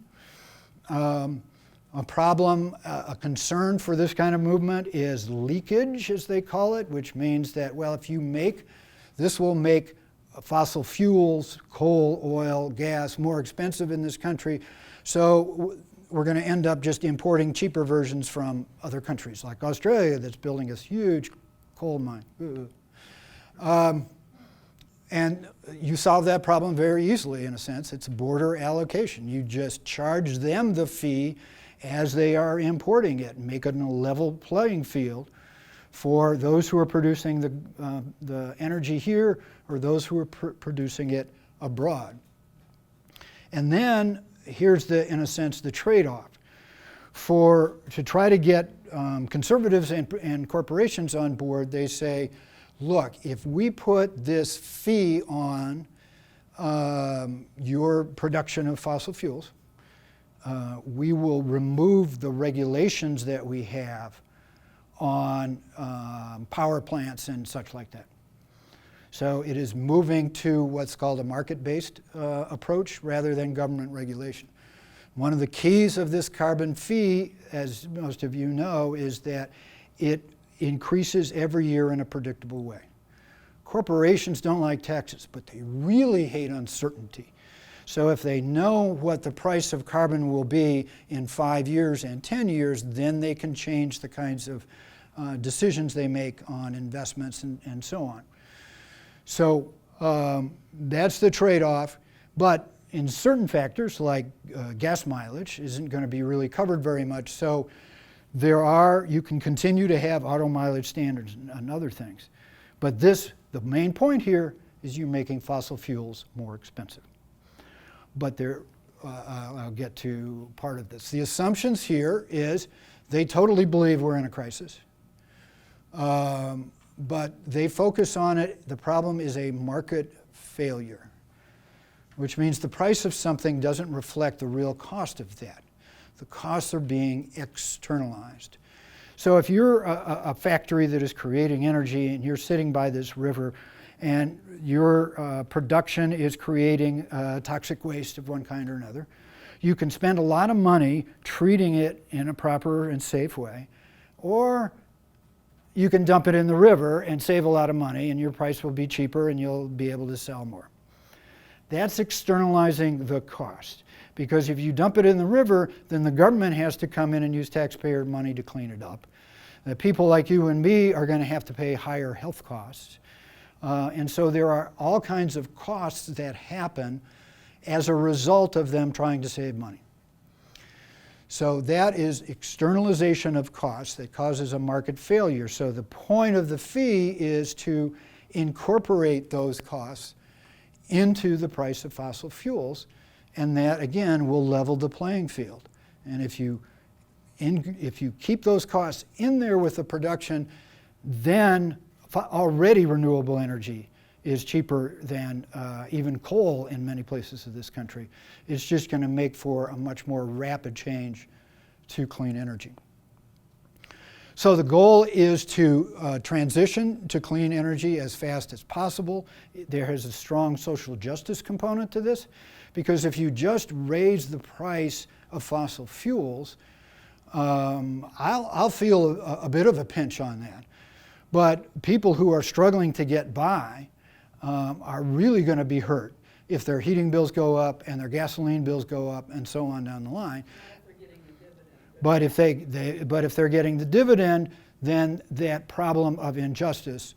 A problem, a concern for this kind of movement is leakage, as they call it, which means that, well, if you make, this will make fossil fuels, coal, oil, gas more expensive in this country. So we're going to end up just importing cheaper versions from other countries, like Australia, that's building this huge coal mine. And you solve that problem very easily, in a sense. It's border allocation. You just charge them the fee as they are importing it, and make it a level playing field for those who are producing the energy here or those who are producing it abroad. And then here's in a sense, the trade-off. To try to get conservatives and corporations on board, they say, look, if we put this fee on your production of fossil fuels, we will remove the regulations that we have on power plants and such like that. So it is moving to what's called a market-based approach rather than government regulation. One of the keys of this carbon fee, as most of you know, is that it increases every year in a predictable way. Corporations don't like taxes, but they really hate uncertainty. So if they know what the price of carbon will be in 5 years and 10 years, then they can change the kinds of decisions they make on investments and so on. So that's the trade-off. But in certain factors, like gas mileage, isn't going to be really covered very much. So you can continue to have auto mileage standards and other things. But the main point here is you're making fossil fuels more expensive. But I'll get to part of this. The assumptions here is they totally believe we're in a crisis. But they focus on it. The problem is a market failure, which means the price of something doesn't reflect the real cost of that. The costs are being externalized. So if you're a factory that is creating energy and you're sitting by this river and your production is creating toxic waste of one kind or another, you can spend a lot of money treating it in a proper and safe way, or you can dump it in the river and save a lot of money, and your price will be cheaper and you'll be able to sell more. That's externalizing the cost. Because if you dump it in the river, then the government has to come in and use taxpayer money to clean it up. The people like you and me are going to have to pay higher health costs. And so there are all kinds of costs that happen as a result of them trying to save money. So that is externalization of costs that causes a market failure. So the point of the fee is to incorporate those costs into the price of fossil fuels, and that again will level the playing field. And if you keep those costs in there with the production, then already renewable energy is cheaper than even coal in many places of this country. It's just going to make for a much more rapid change to clean energy. So the goal is to transition to clean energy as fast as possible. There is a strong social justice component to this, because if you just raise the price of fossil fuels, I'll feel a bit of a pinch on that. But people who are struggling to get by are really going to be hurt if their heating bills go up and their gasoline bills go up and so on down the line. But if they're getting the dividend, then that problem of injustice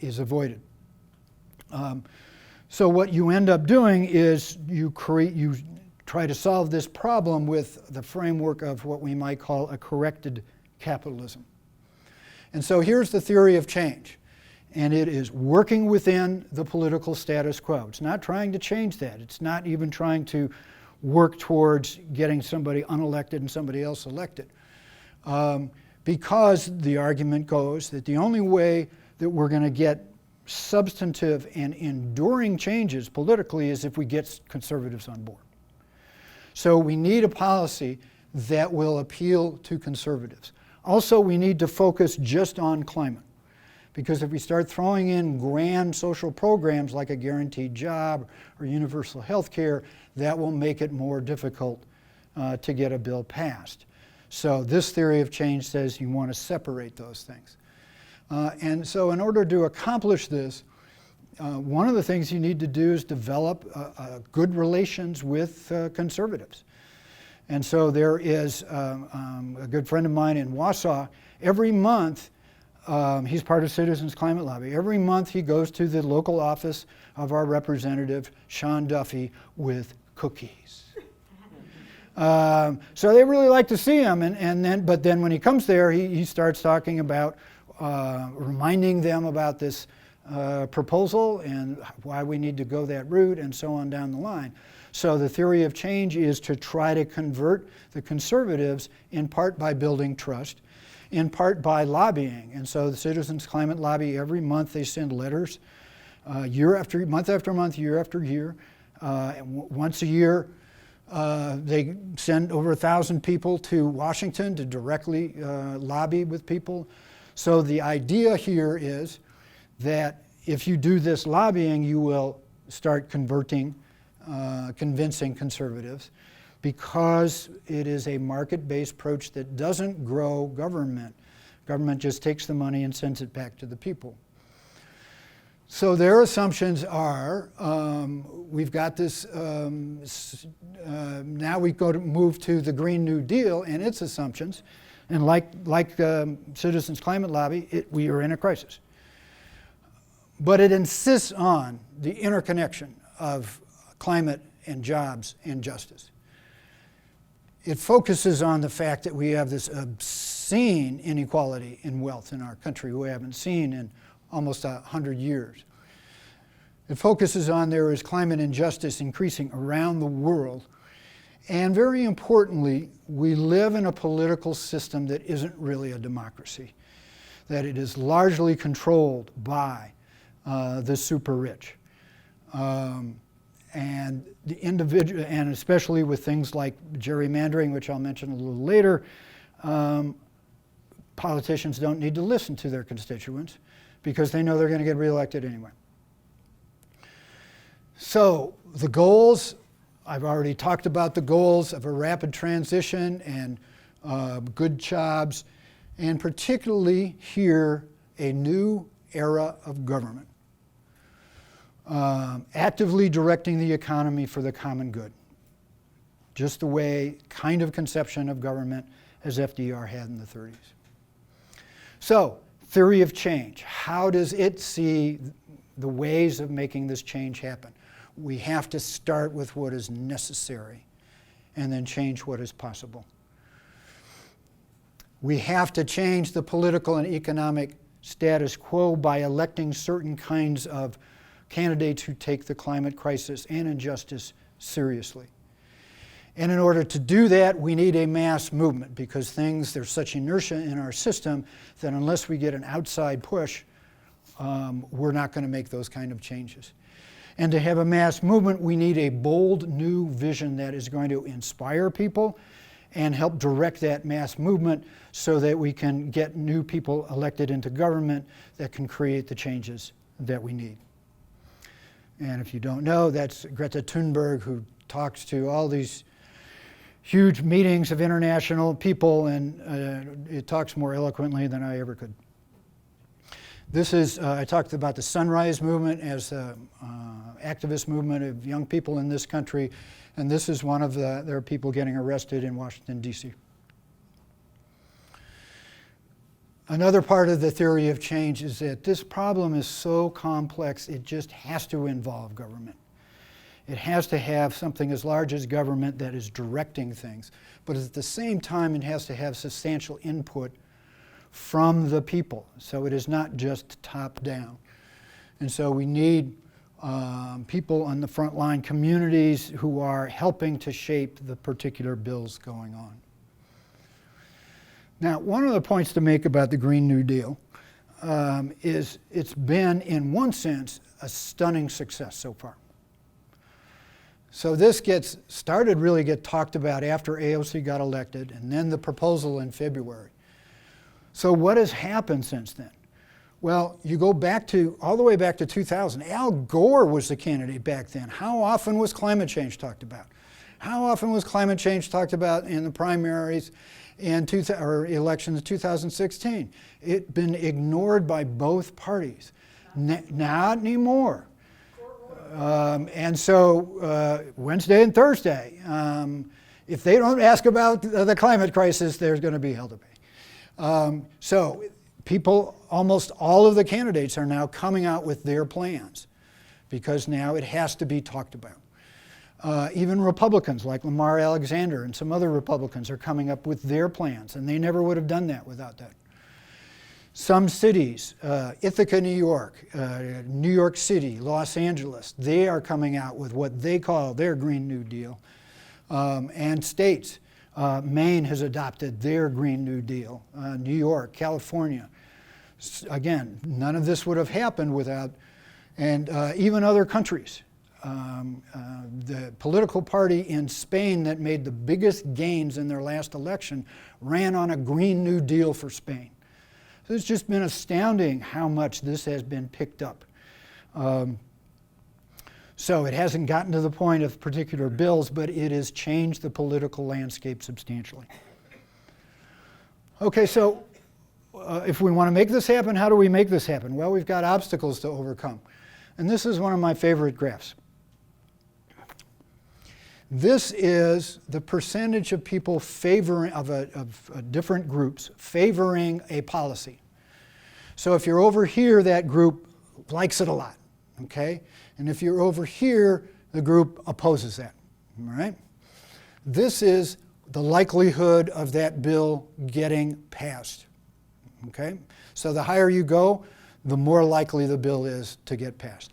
is avoided. So what you end up doing is you try to solve this problem with the framework of what we might call a corrected capitalism. And so here's the theory of change. And it is working within the political status quo. It's not trying to change that. It's not even trying to work towards getting somebody unelected and somebody else elected. Because the argument goes that the only way that we're going to get substantive and enduring changes politically is if we get conservatives on board. So we need a policy that will appeal to conservatives. Also, we need to focus just on climate. Because if we start throwing in grand social programs like a guaranteed job or universal health care, that will make it more difficult to get a bill passed. So this theory of change says you want to separate those things. And so in order to accomplish this, one of the things you need to do is develop good relations with conservatives. And so there is a good friend of mine in Wausau. Every month, he's part of Citizens Climate Lobby. Every month he goes to the local office of our representative, Sean Duffy, with cookies. So they really like to see him, but then when he comes there, he starts talking about reminding them about this proposal and why we need to go that route and so on down the line. So the theory of change is to try to convert the conservatives in part by building trust, in part by lobbying. And so the Citizens Climate Lobby, every month they send letters, month after month, year after year. Once a year, they send over 1,000 people to Washington to directly lobby with people. So the idea here is that if you do this lobbying, you will start convincing conservatives, because it is a market-based approach that doesn't grow government. Government just takes the money and sends it back to the people. So their assumptions are, we've got this, now we move to the Green New Deal and its assumptions, and like Citizens Climate Lobby, we are in a crisis. But it insists on the interconnection of climate and jobs and justice. It focuses on the fact that we have this obscene inequality in wealth in our country we haven't seen in almost 100 years. It focuses on there is climate injustice increasing around the world. And very importantly, we live in a political system that isn't really a democracy, that it is largely controlled by the super rich. And the individual, and especially with things like gerrymandering, which I'll mention a little later, politicians don't need to listen to their constituents because they know they're going to get reelected anyway. So the goals, I've already talked about the goals of a rapid transition and good jobs, and particularly here, a new era of government. Actively directing the economy for the common good. Just the way, kind of conception of government as FDR had in the 30s. So, theory of change. How does it see the ways of making this change happen? We have to start with what is necessary and then change what is possible. We have to change the political and economic status quo by electing certain kinds of candidates who take the climate crisis and injustice seriously. And in order to do that, we need a mass movement, because there's such inertia in our system that unless we get an outside push, we're not going to make those kind of changes. And to have a mass movement, we need a bold new vision that is going to inspire people and help direct that mass movement so that we can get new people elected into government that can create the changes that we need. And if you don't know, that's Greta Thunberg, who talks to all these huge meetings of international people, and it talks more eloquently than I ever could. This is, I talked about the Sunrise Movement as an activist movement of young people in this country, and this is one of there are people getting arrested in Washington, D.C. Another part of the theory of change is that this problem is so complex, it just has to involve government. It has to have something as large as government that is directing things, but at the same time it has to have substantial input from the people. So it is not just top down. And so we need people on the front line, communities who are helping to shape the particular bills going on. Now, one of the points to make about the Green New Deal is it's been, in one sense, a stunning success so far. So this really get talked about after AOC got elected, and then the proposal in February. So what has happened since then? Well, you go back all the way back to 2000. Al Gore was the candidate back then. How often was climate change talked about? How often was climate change talked about in the primaries in elections in 2016? It's been ignored by both parties. Not anymore. And so Wednesday and Thursday, if they don't ask about the climate crisis, there's going to be hell to pay. So people, almost all of the candidates are now coming out with their plans because now it has to be talked about. Even Republicans like Lamar Alexander and some other Republicans are coming up with their plans, and they never would have done that without that. Some cities, Ithaca, New York, New York City, Los Angeles, they are coming out with what they call their Green New Deal. And states, Maine has adopted their Green New Deal, New York, California. Again, none of this would have happened without, and even other countries. The political party in Spain that made the biggest gains in their last election ran on a Green New Deal for Spain. So it's just been astounding how much this has been picked up. So it hasn't gotten to the point of particular bills, but it has changed the political landscape substantially. Okay, so if we want to make this happen, how do we make this happen? Well, we've got obstacles to overcome. And this is one of my favorite graphs. This is the percentage of people favoring, of different groups favoring a policy. So if you're over here, that group likes it a lot, okay? And if you're over here, the group opposes that, all right? This is the likelihood of that bill getting passed, okay? So the higher you go, the more likely the bill is to get passed.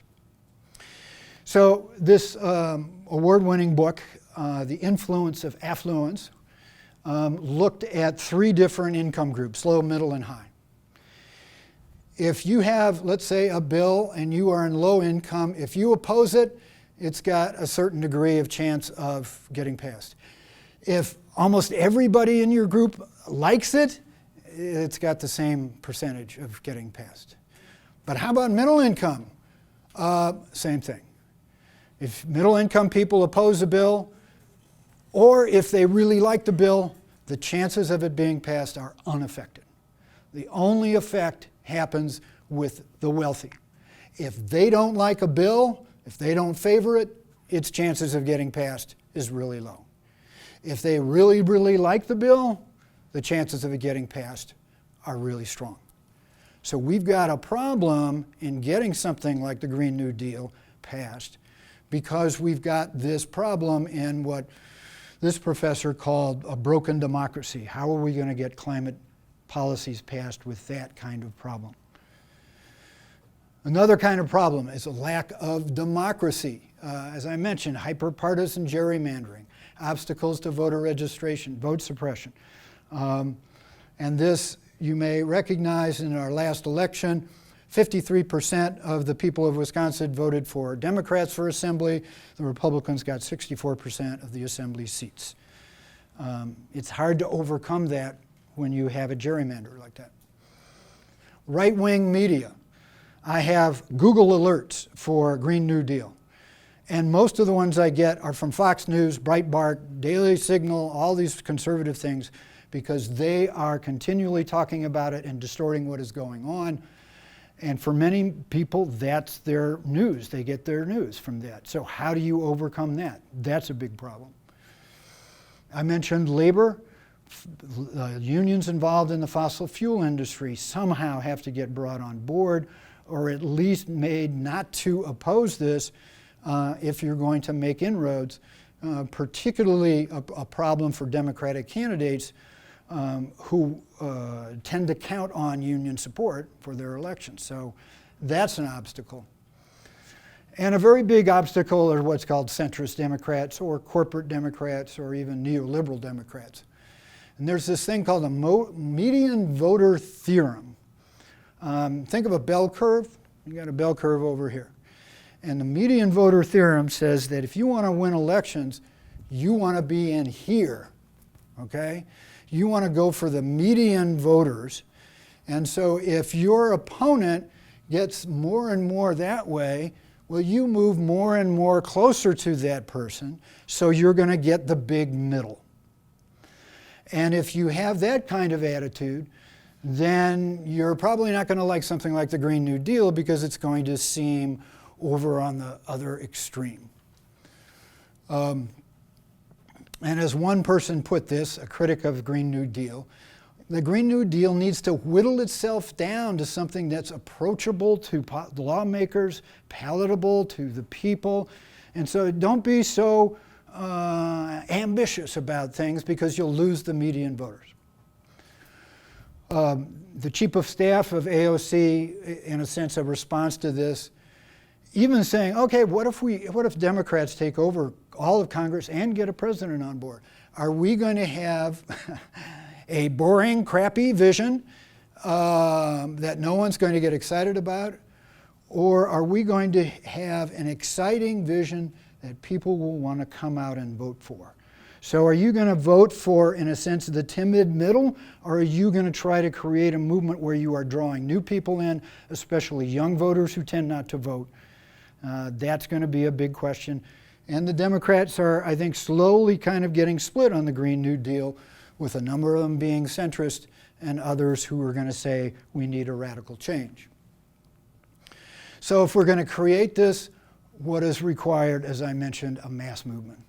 So this award-winning book, The Influence of Affluence, looked at 3 different income groups, low, middle, and high. If you have, let's say, a bill and you are in low income, if you oppose it, it's got a certain degree of chance of getting passed. If almost everybody in your group likes it, it's got the same percentage of getting passed. But how about middle income? Same thing. If middle income people oppose a bill, or if they really like the bill, the chances of it being passed are unaffected. The only effect happens with the wealthy. If they don't like a bill, if they don't favor it, its chances of getting passed is really low. If they really, really like the bill, the chances of it getting passed are really strong. So we've got a problem in getting something like the Green New Deal passed because we've got this problem in what this professor called a broken democracy. How are we going to get climate policies passed with that kind of problem? Another kind of problem is a lack of democracy. As I mentioned, hyperpartisan gerrymandering, obstacles to voter registration, vote suppression. And this you may recognize in our last election, 53% of the people of Wisconsin voted for Democrats for Assembly. The Republicans got 64% of the Assembly seats. It's hard to overcome that when you have a gerrymander like that. Right-wing media. I have Google alerts for Green New Deal. And most of the ones I get are from Fox News, Breitbart, Daily Signal, all these conservative things, because they are continually talking about it and distorting what is going on. And for many people, that's their news. They get their news from that. So how do you overcome that? That's a big problem. I mentioned labor. Unions involved in the fossil fuel industry somehow have to get brought on board, or at least made not to oppose this if you're going to make inroads, particularly a problem for Democratic candidates who tend to count on union support for their elections. So that's an obstacle. And a very big obstacle are what's called centrist Democrats or corporate Democrats or even neoliberal Democrats. And there's this thing called the median voter theorem. Think of a bell curve. You got a bell curve over here. And the median voter theorem says that if you want to win elections, you want to be in here, okay? You want to go for the median voters. And so if your opponent gets more and more that way, Well, you move more and more closer to that person, so you're going to get the big middle. And if you have that kind of attitude, then you're probably not going to like something like the Green New Deal because it's going to seem over on the other extreme. And as one person put this, a critic of the Green New Deal, the Green New Deal needs to whittle itself down to something that's approachable to lawmakers, palatable to the people. And so don't be so ambitious about things because you'll lose the median voters. The Chief of Staff of AOC, in a sense, a response to this, even saying, okay, what if Democrats take over all of Congress and get a president on board? Are we going to have a boring, crappy vision that no one's going to get excited about? Or are we going to have an exciting vision that people will want to come out and vote for? So are you going to vote for, in a sense, the timid middle, or are you going to try to create a movement where you are drawing new people in, especially young voters who tend not to vote? That's going to be a big question. And the Democrats are, I think, slowly kind of getting split on the Green New Deal, with a number of them being centrist and others who are going to say we need a radical change. So if we're going to create this, what is required, as I mentioned, a mass movement?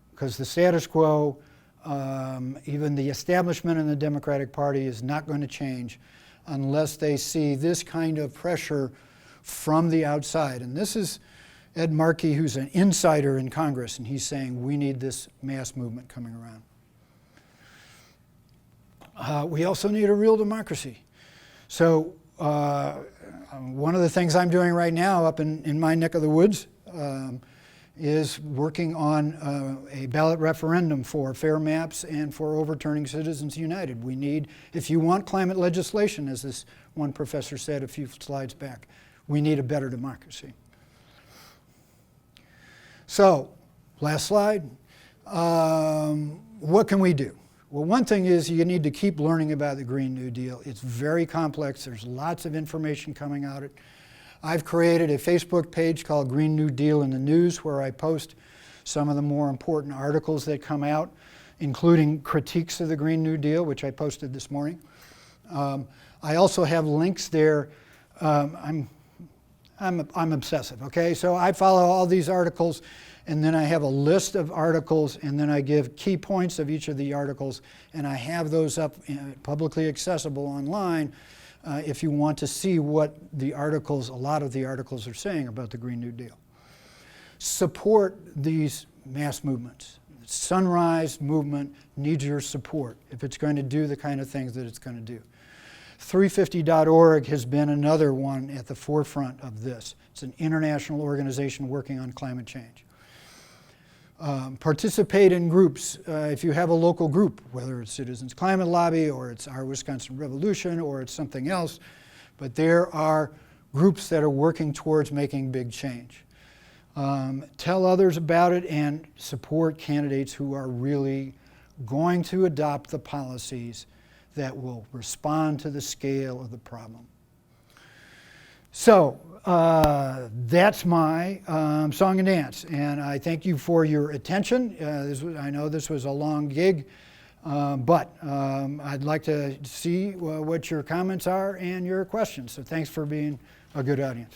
Because the status quo, even the establishment in the Democratic Party, is not going to change unless they see this kind of pressure from the outside. And this is Ed Markey, who's an insider in Congress, and he's saying we need this mass movement coming around. We also need a real democracy. So one of the things I'm doing right now up in my neck of the woods is working on a ballot referendum for fair maps and for overturning Citizens United. We need, if you want climate legislation, as this one professor said a few slides back, we need a better democracy. So, last slide. What can we do? Well, one thing is you need to keep learning about the Green New Deal. It's very complex. There's lots of information coming out. I've created a Facebook page called Green New Deal in the News, where I post some of the more important articles that come out, including critiques of the Green New Deal, which I posted this morning. I also have links there. I'm obsessive, okay? So I follow all these articles, and then I have a list of articles, and then I give key points of each of the articles, and I have those up publicly accessible online if you want to see what the articles, a lot of the articles are saying about the Green New Deal. Support these mass movements. The Sunrise movement needs your support if it's going to do the kind of things that it's going to do. 350.org has been another one at the forefront of this. It's an international organization working on climate change. Participate in groups. If you have a local group, whether it's Citizens Climate Lobby or it's Our Wisconsin Revolution or it's something else, but there are groups that are working towards making big change. Tell others about it and support candidates who are really going to adopt the policies that will respond to the scale of the problem. So that's my song and dance, and I thank you for your attention. I know this was a long gig, but I'd like to see what your comments are and your questions. So thanks for being a good audience.